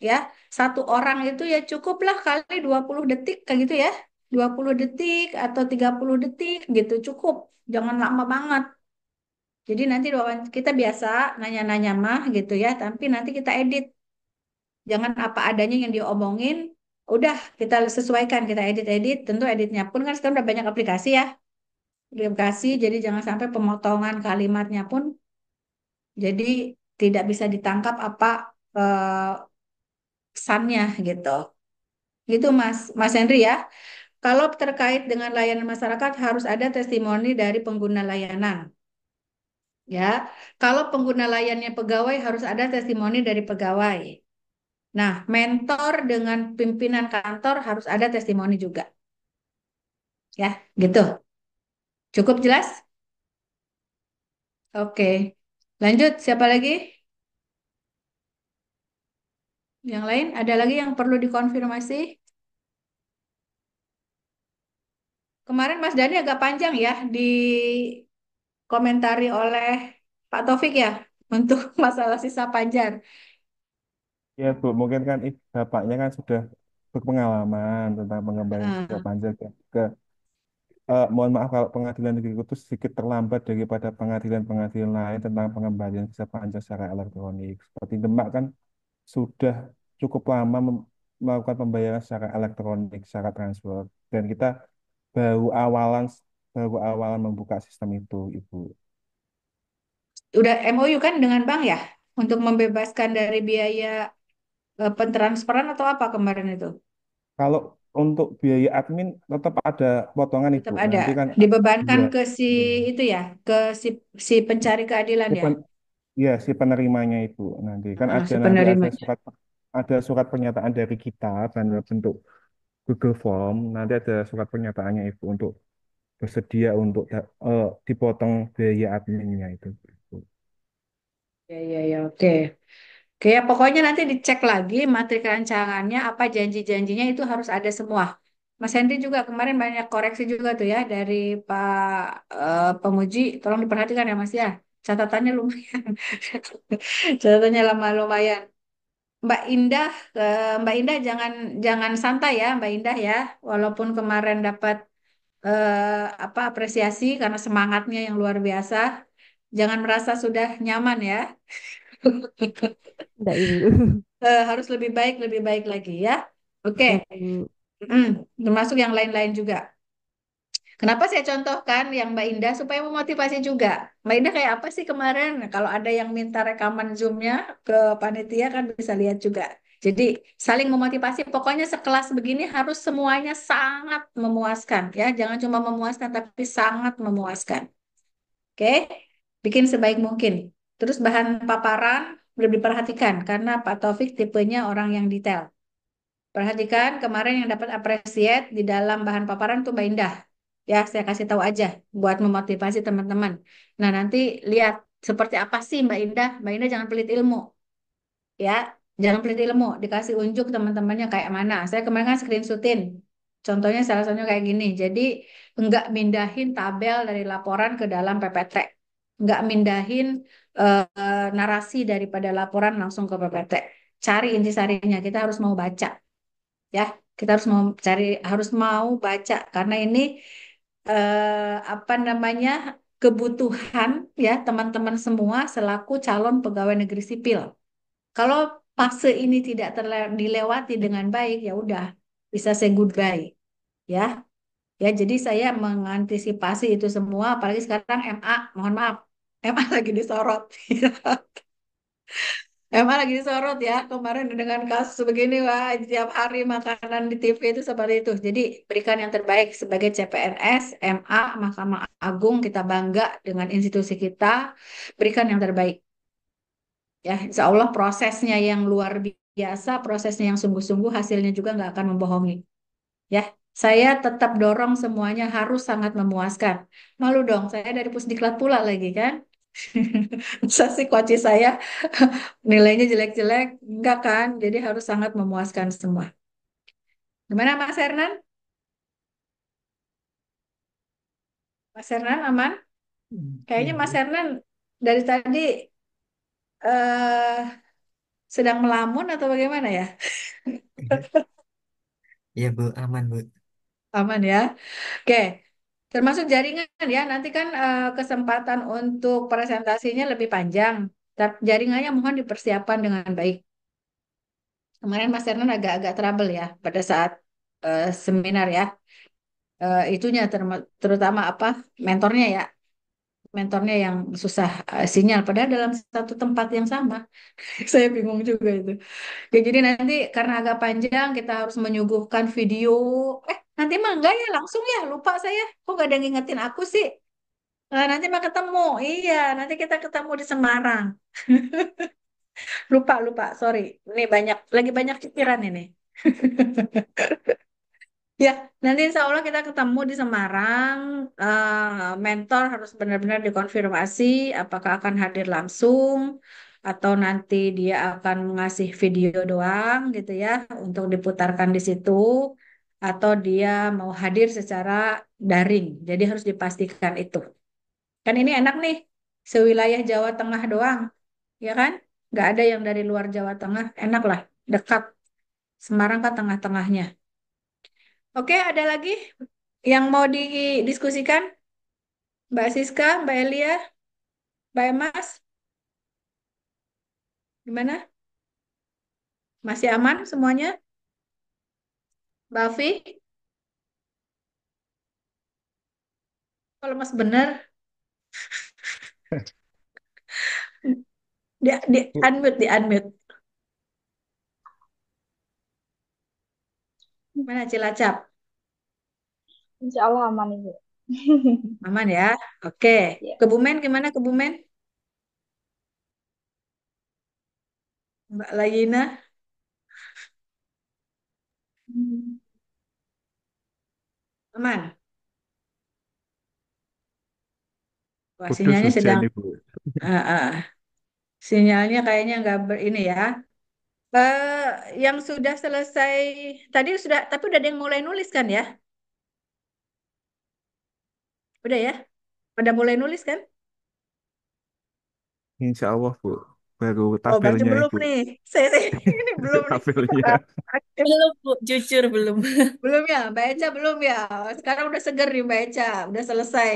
ya. 1 orang itu ya cukuplah kali 20 detik, kayak gitu ya. 20 detik atau 30 detik gitu, cukup. Jangan lama banget. Jadi nanti kita biasa nanya-nanya mah gitu ya, tapi nanti kita edit. Jangan apa adanya yang diomongin, udah kita sesuaikan, kita edit-edit. Tentu editnya pun kan sekarang udah banyak aplikasi ya. Aplikasi, jadi jangan sampai pemotongan kalimatnya pun jadi tidak bisa ditangkap apa eh, pesannya gitu. Gitu Mas Henry ya. Kalau terkait dengan layanan masyarakat harus ada testimoni dari pengguna layanan. Ya, kalau pengguna layannya pegawai harus ada testimoni dari pegawai. Nah, mentor dengan pimpinan kantor harus ada testimoni juga. Ya, gitu. Cukup jelas? Oke. Lanjut, siapa lagi? Yang lain ada lagi yang perlu dikonfirmasi? Kemarin Mas Dani agak panjang ya dikomentari oleh Pak Taufik ya untuk masalah sisa panjar. Ya Bu, mungkin kan bapaknya kan sudah berpengalaman tentang pengembalian siswa Ah, pajak ya. mohon maaf kalau pengadilan negeriku itu sedikit terlambat daripada pengadilan-pengadilan lain tentang pengembalian visa panjang secara elektronik. Seperti Demak kan sudah cukup lama melakukan pembayaran secara elektronik, secara transfer. Dan kita baru awalan baru awalan membuka sistem itu, Ibu. Udah MOU kan dengan bank ya untuk membebaskan dari biaya pentransferan atau apa kemarin itu? Kalau untuk biaya admin tetap ada potongan, Ibu. Tetap ada. Nanti kan Dibebankan iya, ke si itu ya, ke si pencari keadilan si ya. pen- iya, si penerimanya Ibu. Nanti kan Si nanti ada penerimanya. surat pernyataan dari kita dan bentuk Google Form. Nanti ada surat pernyataannya Ibu untuk bersedia untuk dipotong biaya adminnya itu. Ya, ya, ya, oke. Oke, ya, pokoknya nanti dicek lagi materi kerancangannya, apa janji-janjinya itu harus ada semua. Mas Henry juga kemarin banyak koreksi juga tuh ya dari Pak Pemuji. Tolong diperhatikan ya Mas ya. Catatannya lumayan. Catatannya lama lumayan. Mbak Indah, Mbak Indah jangan jangan santai ya Mbak Indah ya. Walaupun kemarin dapat apa apresiasi karena semangatnya yang luar biasa, jangan merasa sudah nyaman ya. Enggak, Ibu. Harus lebih baik lagi ya. Oke. Siap, Bu. Termasuk yang lain-lain juga. Kenapa saya contohkan yang Mbak Indah supaya memotivasi juga. Mbak Indah kayak apa sih kemarin? Nah, kalau ada yang minta rekaman Zoom-nya ke panitia kan bisa lihat juga. Jadi saling memotivasi. Pokoknya sekelas begini harus semuanya sangat memuaskan ya. Jangan cuma memuaskan tapi sangat memuaskan. Oke? Bikin sebaik mungkin. Terus bahan paparan lebih diperhatikan karena Pak Taufik tipenya orang yang detail. Perhatikan kemarin yang dapat appreciate di dalam bahan paparan tuh Mbak Indah. Ya, saya kasih tahu aja buat memotivasi teman-teman. Nah, nanti lihat seperti apa sih Mbak Indah. Mbak Indah jangan pelit ilmu, ya. Jangan pelit ilmu, dikasih unjuk teman-temannya kayak mana. Saya kemarin kan screenshotin. Contohnya salah satunya kayak gini. Jadi, enggak mindahin tabel dari laporan ke dalam PPT. Enggak mindahin narasi daripada laporan langsung ke PPT. Cari intisarinya, kita harus mau baca ya, kita harus mau cari, harus mau baca karena ini apa namanya, kebutuhan ya teman-teman semua selaku calon pegawai negeri sipil. Kalau fase ini tidak dilewati dengan baik ya udah bisa say goodbye ya. Ya, jadi saya mengantisipasi itu semua, apalagi sekarang MA, mohon maaf, MA lagi disorot. Emang lagi disorot ya kemarin dengan kasus begini, wah tiap hari makanan di TV itu seperti itu. Jadi berikan yang terbaik sebagai CPNS, MA, Mahkamah Agung, kita bangga dengan institusi kita, berikan yang terbaik. Ya, insya Allah prosesnya yang luar biasa, prosesnya yang sungguh-sungguh, hasilnya juga nggak akan membohongi. Ya, saya tetap dorong semuanya harus sangat memuaskan. Malu dong, saya dari Pusdiklat pula lagi kan. Masa sih coach saya nilainya jelek-jelek? Enggak kan? Jadi harus sangat memuaskan semua. Gimana Mas Hernan? Mas Hernan aman? Kayaknya Iya, Mas Hernan dari tadi eh sedang melamun atau bagaimana ya? Iya Bu, aman Bu. Aman ya. Oke. Termasuk jaringan ya. Nanti kan kesempatan untuk presentasinya lebih panjang. Jaringannya mohon dipersiapkan dengan baik. Kemarin Mas Hernan agak-agak trouble ya pada saat seminar ya. Itunya terutama apa mentornya ya, mentornya yang susah sinyal padahal dalam satu tempat yang sama. Saya bingung juga itu ya. Jadi nanti karena agak panjang kita harus menyuguhkan video. Nanti mah enggak ya, langsung ya, lupa saya kok gak ada yang ngingetin aku sih. Nanti mah ketemu, iya nanti kita ketemu di Semarang. Lupa lupa, sorry, ini lagi banyak pikiran ini. Ya, nanti insya Allah kita ketemu di Semarang. Mentor harus benar-benar dikonfirmasi apakah akan hadir langsung atau nanti dia akan ngasih video doang gitu ya untuk diputarkan di situ atau dia mau hadir secara daring. Jadi harus dipastikan itu. Kan ini enak nih, sewilayah Jawa Tengah doang, ya kan? Nggak ada yang dari luar Jawa Tengah, enak lah, dekat. Semarang kan tengah-tengahnya. Oke, ada lagi? Yang mau didiskusikan, Mbak Siska, Mbak Elia, Mbak Emas, gimana? Masih aman semuanya? Mbak Afi, kalau Mas bener, di Bu, unmute, di unmute. Mana Cilacap? Insya Allah aman Ibu. Aman ya? Oke. Ya. Kebumen gimana Kebumen? Mbak Layina? Hmm. Aman? Wah, Kudus sinyalnya hujan sedang, Ibu. ah, ah. Sinyalnya kayaknya nggak ini ya. Eh, yang sudah selesai, tadi sudah, tapi udah ada yang mulai nulis kan ya? Udah ya? Udah mulai nulis kan? Insya Allah Bu. Baru Oh, berarti tabelnya belum Ibu. nih. Saya ini belum nih. Tabelnya. Belum, Bu. Jujur belum. Belum ya, Mbak Eca belum ya. Sekarang udah seger nih Mbak Eca, udah selesai.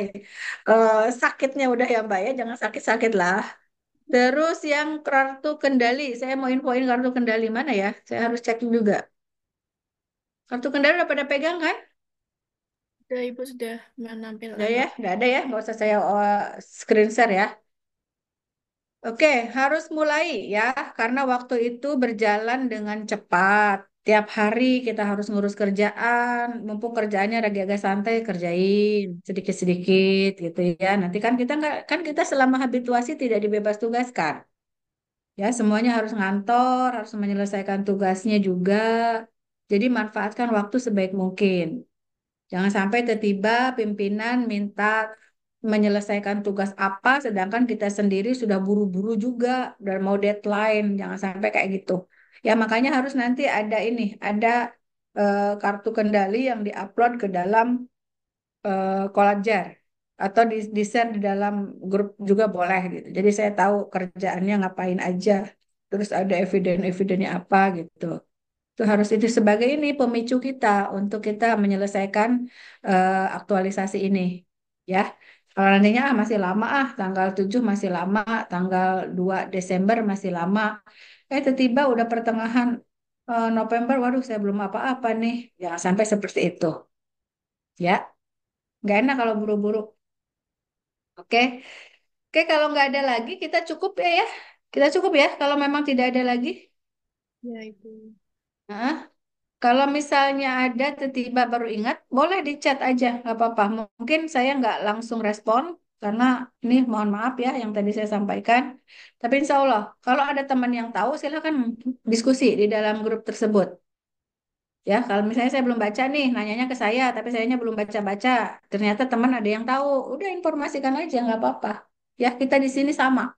Sakitnya udah ya Mbak ya, jangan sakit-sakit lah. Terus yang kartu kendali, saya mau infoin kartu kendali mana ya? Saya harus cek juga. Kartu kendali udah pada pegang kan? Sudah, Ibu sudah Udah menampilkan ya, kok. nggak ada ya, nggak usah saya screen share ya. Oke, harus mulai ya, karena waktu itu berjalan dengan cepat. Tiap hari kita harus ngurus kerjaan, mumpung kerjaannya lagi agak santai, kerjain sedikit-sedikit gitu ya. Nanti kan kita nggak, kan kita selama habituasi tidak dibebas tugaskan. Ya, semuanya harus ngantor, harus menyelesaikan tugasnya juga. Jadi manfaatkan waktu sebaik mungkin. Jangan sampai tiba-tiba pimpinan minta menyelesaikan tugas apa, sedangkan kita sendiri sudah buru-buru juga dan mau deadline. Jangan sampai kayak gitu. Ya, makanya harus nanti ada ini, ada kartu kendali yang diupload ke dalam Kolajar atau di-share di dalam grup juga boleh gitu. Jadi saya tahu kerjaannya ngapain aja. Terus ada eviden-evidennya apa gitu. Itu harus itu sebagai ini pemicu kita untuk kita menyelesaikan aktualisasi ini. Ya. Kalau nantinya masih lama tanggal 7 masih lama, tanggal 2 Desember masih lama. Tiba-tiba udah pertengahan November, waduh saya belum apa-apa nih. Jangan sampai seperti itu. Ya, nggak enak kalau buru-buru. Oke. Oke, kalau nggak ada lagi kita cukup ya. Kita cukup ya kalau memang tidak ada lagi. Ya, Ibu. Nah, kalau misalnya ada tiba-tiba baru ingat, boleh di chat aja, nggak apa-apa. Mungkin saya nggak langsung respon, karena ini mohon maaf ya yang tadi saya sampaikan. Tapi insya Allah, kalau ada teman yang tahu, silakan diskusi di dalam grup tersebut. Ya, kalau misalnya saya belum baca nih, nanyanya ke saya, tapi sayanya belum baca-baca. Ternyata teman ada yang tahu, udah informasikan aja, nggak apa-apa. Ya, kita di sini sama.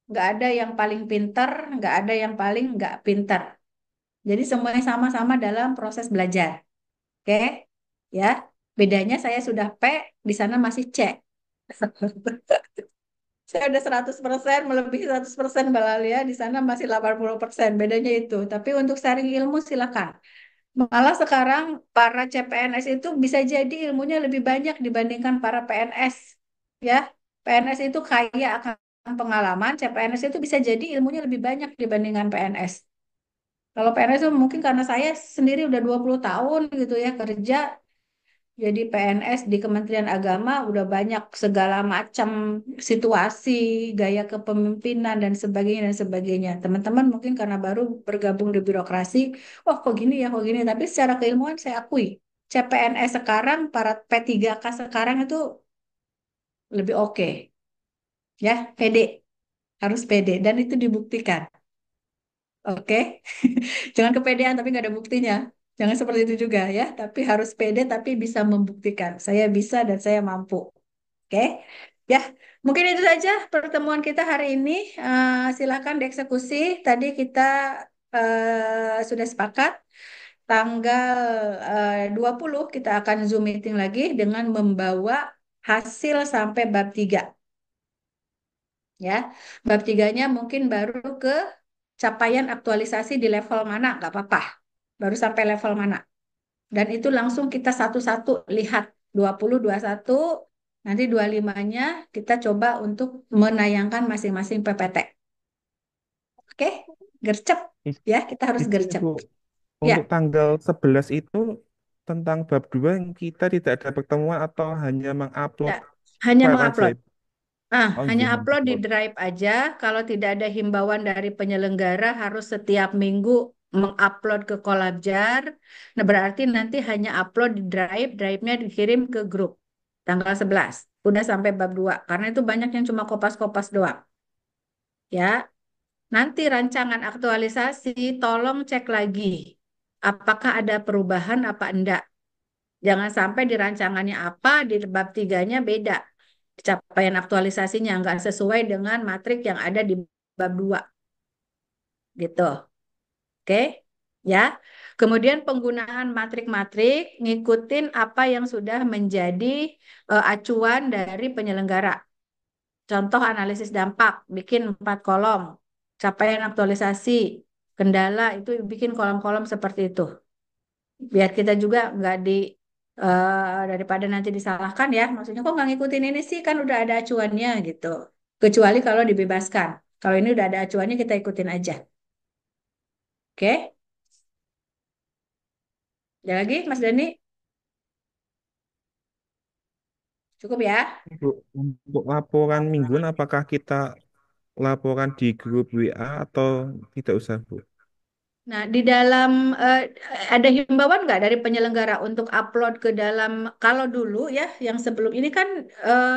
Nggak ada yang paling pinter, nggak ada yang paling nggak pinter. Jadi semuanya sama-sama dalam proses belajar. Oke, ya. Bedanya saya sudah P, di sana masih C. Saya udah 100%, melebihi 100% Mbak Lalia, di sana masih 80%. Bedanya itu. Tapi untuk sharing ilmu silakan. Malah sekarang para CPNS itu bisa jadi ilmunya lebih banyak dibandingkan para PNS. Ya, PNS itu kaya akan pengalaman, CPNS itu bisa jadi ilmunya lebih banyak dibandingkan PNS. Kalau PNS itu mungkin karena saya sendiri udah 20 tahun gitu ya kerja, jadi PNS di Kementerian Agama udah banyak segala macam situasi, gaya kepemimpinan dan sebagainya dan sebagainya. Teman-teman mungkin karena baru bergabung di birokrasi, oh kok gini ya, kok gini. Tapi secara keilmuan saya akui, CPNS sekarang, para P3K sekarang itu lebih oke. Ya, pede, harus pede dan itu dibuktikan. Oke, jangan kepedean tapi nggak ada buktinya. Jangan seperti itu juga ya. Tapi harus pede tapi bisa membuktikan. Saya bisa dan saya mampu. Oke, ya mungkin itu saja pertemuan kita hari ini. Silakan dieksekusi. Tadi kita sudah sepakat tanggal 20 kita akan Zoom meeting lagi dengan membawa hasil sampai bab 3. Ya, bab tiganya mungkin baru ke capaian aktualisasi di level mana, nggak apa-apa. Baru sampai level mana. Dan itu langsung kita satu-satu lihat 20, 21, nanti 25-nya kita coba untuk menayangkan masing-masing PPT. Oke? Gercep Iz- ya, kita harus Izin gercep. Bu, Ya, untuk tanggal 11 itu tentang bab 2 yang kita tidak ada pertemuan atau hanya mengupload ya. Hanya file aja mengupload. itu. Ah, Oh hanya iya, upload di mengupload. Drive aja. Kalau tidak ada himbauan dari penyelenggara harus setiap minggu mengupload ke Kolabjar. Nah, berarti nanti hanya upload di Drive, Drive-nya dikirim ke grup tanggal 11. Udah sampai bab 2. Karena itu banyak yang cuma kopas-kopas doang. Ya, nanti rancangan aktualisasi tolong cek lagi. Apakah ada perubahan apa enggak. Jangan sampai di rancangannya apa, di bab tiganya beda. Capaian aktualisasinya nggak sesuai dengan matrik yang ada di bab 2 gitu. Oke? Ya. Kemudian penggunaan matrik-matrik ngikutin apa yang sudah menjadi acuan dari penyelenggara. Contoh analisis dampak, bikin 4 kolom. Capaian aktualisasi, kendala itu bikin kolom-kolom seperti itu. Biar kita juga nggak daripada nanti disalahkan ya, maksudnya kok nggak ngikutin ini sih kan udah ada acuannya gitu. Kecuali kalau dibebaskan. Kalau ini udah ada acuannya kita ikutin aja. Oke? Ada lagi Mas Dani? Cukup ya? Untuk laporan mingguan, apakah kita laporan di grup WA atau tidak usah, Bu? Nah, di dalam ada himbauan nggak dari penyelenggara untuk upload ke dalam, kalau dulu ya, yang sebelum ini kan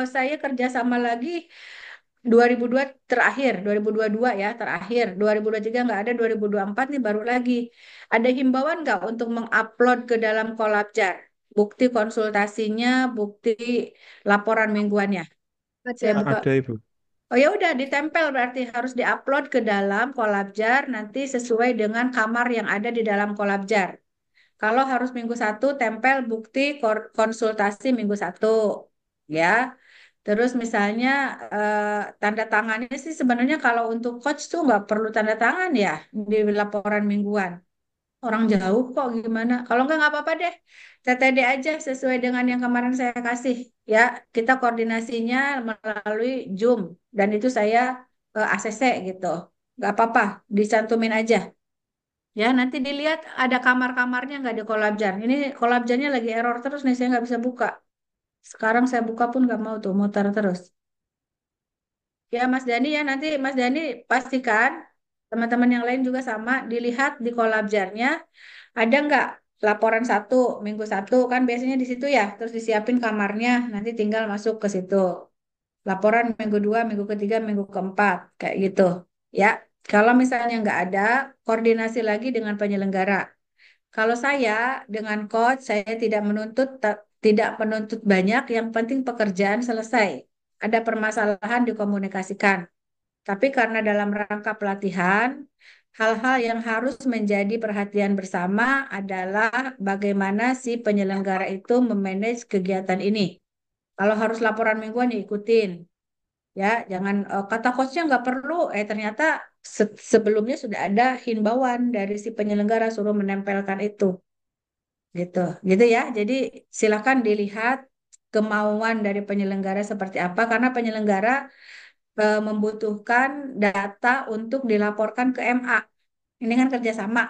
saya kerjasama lagi 2002 terakhir, 2022 ya terakhir, 2023 nggak ada, 2024 nih baru lagi. Ada himbauan nggak untuk mengupload ke dalam Kolabjar? Bukti konsultasinya, bukti laporan mingguannya. Saya Ada. buka. Ada, Ibu. Oh ya udah ditempel berarti harus diupload ke dalam Kolabjar nanti sesuai dengan kamar yang ada di dalam Kolabjar. Kalau harus minggu satu tempel bukti konsultasi minggu satu, ya. Terus misalnya tanda tangannya sih sebenarnya kalau untuk coach tuh nggak perlu tanda tangan ya di laporan mingguan. Orang jauh kok gimana? Kalau nggak apa-apa deh. TTD aja sesuai dengan yang kemarin saya kasih. Ya, kita koordinasinya melalui Zoom dan itu saya ACC gitu. Nggak apa-apa, dicantumin aja. Ya, nanti dilihat ada kamar-kamarnya nggak di Kolabjar. Ini Kolabjarnya lagi error terus nih, saya nggak bisa buka. Sekarang saya buka pun nggak mau tuh, muter terus. Ya, Mas Dani ya, nanti Mas Dani pastikan teman-teman yang lain juga sama, dilihat di Kolabjarnya ada nggak laporan satu, minggu satu, kan biasanya di situ ya, terus disiapin kamarnya, nanti tinggal masuk ke situ. Laporan minggu dua, minggu ketiga, minggu keempat, kayak gitu. Ya, kalau misalnya nggak ada, koordinasi lagi dengan penyelenggara. Kalau saya dengan coach, saya tidak menuntut banyak, yang penting pekerjaan selesai. Ada permasalahan dikomunikasikan. Tapi karena dalam rangka pelatihan, hal-hal yang harus menjadi perhatian bersama adalah bagaimana si penyelenggara itu memanage kegiatan ini. Kalau harus laporan mingguan ya ikutin, ya jangan kata coachnya nggak perlu, ternyata sebelumnya sudah ada himbauan dari si penyelenggara suruh menempelkan itu, gitu, gitu ya. Jadi silakan dilihat kemauan dari penyelenggara seperti apa, karena penyelenggara membutuhkan data untuk dilaporkan ke MA. Ini kan kerjasama,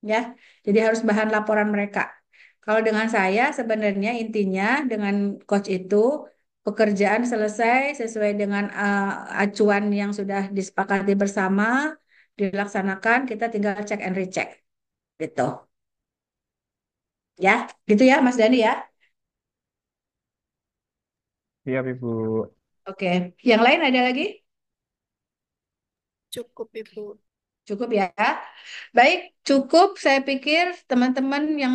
ya. Jadi harus bahan laporan mereka. Kalau dengan saya sebenarnya intinya dengan coach itu pekerjaan selesai sesuai dengan acuan yang sudah disepakati bersama, dilaksanakan, kita tinggal check and recheck, gitu. Ya, gitu ya Mas Dani ya. Siap, Ibu. Oke, yang lain ada lagi? Cukup, Ibu. Cukup ya. Baik, cukup. Saya pikir teman-teman yang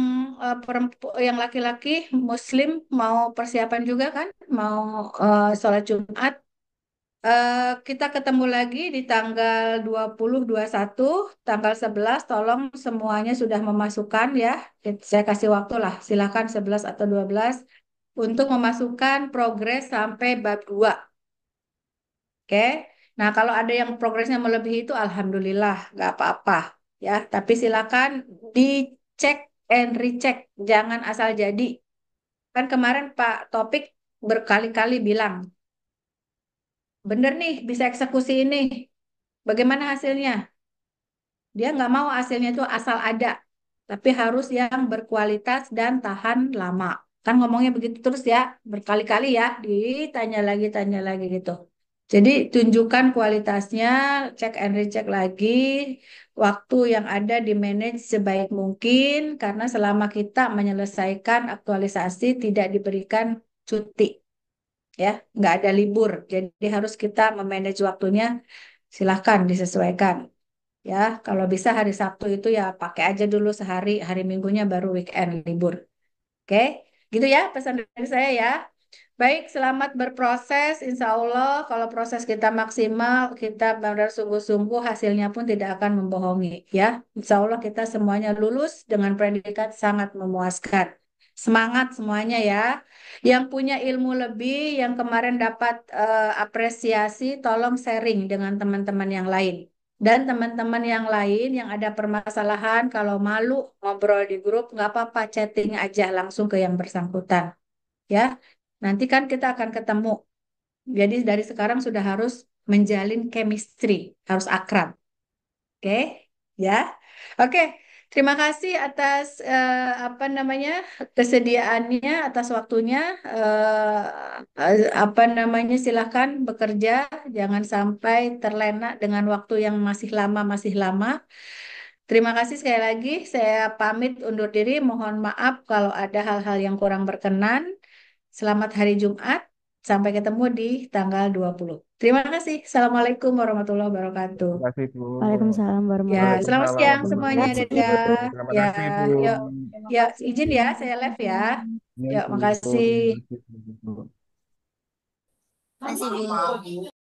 yang laki-laki Muslim mau persiapan juga kan, mau sholat Jumat. Kita ketemu lagi di tanggal 20, 21, tanggal 11. Tolong semuanya sudah memasukkan ya. Saya kasih waktu lah, silakan 11 atau 12 untuk memasukkan progres sampai bab 2. Oke. Nah, kalau ada yang progresnya melebihi itu, alhamdulillah, nggak apa-apa. Ya, tapi silakan dicek and recheck, jangan asal jadi. Kan kemarin Pak Topik berkali-kali bilang, bener nih bisa eksekusi ini. Bagaimana hasilnya? Dia nggak mau hasilnya itu asal ada, tapi harus yang berkualitas dan tahan lama. Kan ngomongnya begitu terus ya, berkali-kali ya, tanya lagi gitu. Jadi tunjukkan kualitasnya, cek and recheck lagi, waktu yang ada di manage sebaik mungkin, karena selama kita menyelesaikan aktualisasi tidak diberikan cuti, ya, nggak ada libur. Jadi harus kita memanage waktunya, silahkan disesuaikan. Ya, kalau bisa hari Sabtu itu ya pakai aja dulu sehari, hari Minggunya baru weekend libur. Oke, gitu ya pesan dari saya ya. Baik, selamat berproses. Insya Allah kalau proses kita maksimal, kita benar sungguh-sungguh, hasilnya pun tidak akan membohongi. Ya, Insya Allah kita semuanya lulus dengan predikat sangat memuaskan. Semangat semuanya ya. Yang punya ilmu lebih, yang kemarin dapat apresiasi, tolong sharing dengan teman-teman yang lain. Dan teman-teman yang lain yang ada permasalahan, kalau malu ngobrol di grup, nggak apa-apa, chatting aja langsung ke yang bersangkutan. Ya, nanti kan kita akan ketemu. Jadi dari sekarang sudah harus menjalin chemistry, harus akrab. Oke, ya. Oke, terima kasih atas apa namanya kesediaannya, atas waktunya. Apa namanya silahkan bekerja, jangan sampai terlena dengan waktu yang masih lama. Terima kasih sekali lagi. Saya pamit undur diri. Mohon maaf kalau ada hal-hal yang kurang berkenan. Selamat hari Jumat. Sampai ketemu di tanggal 20. Terima kasih. Assalamualaikum warahmatullahi wabarakatuh. Terima kasih, Bu. Waalaikumsalam Ya, warahmatullahi selamat Waalaikumsalam siang wabarakatuh. semuanya. Terima warahmatullahi kasih, Ibu. Dadah. wabarakatuh. Terima Ya, kasih, Bu. yuk, Terima ya, kasih. izin ya, saya live ya. Ya, Yuk, Bu. makasih. Terima kasih, Bu. Masih, Bu.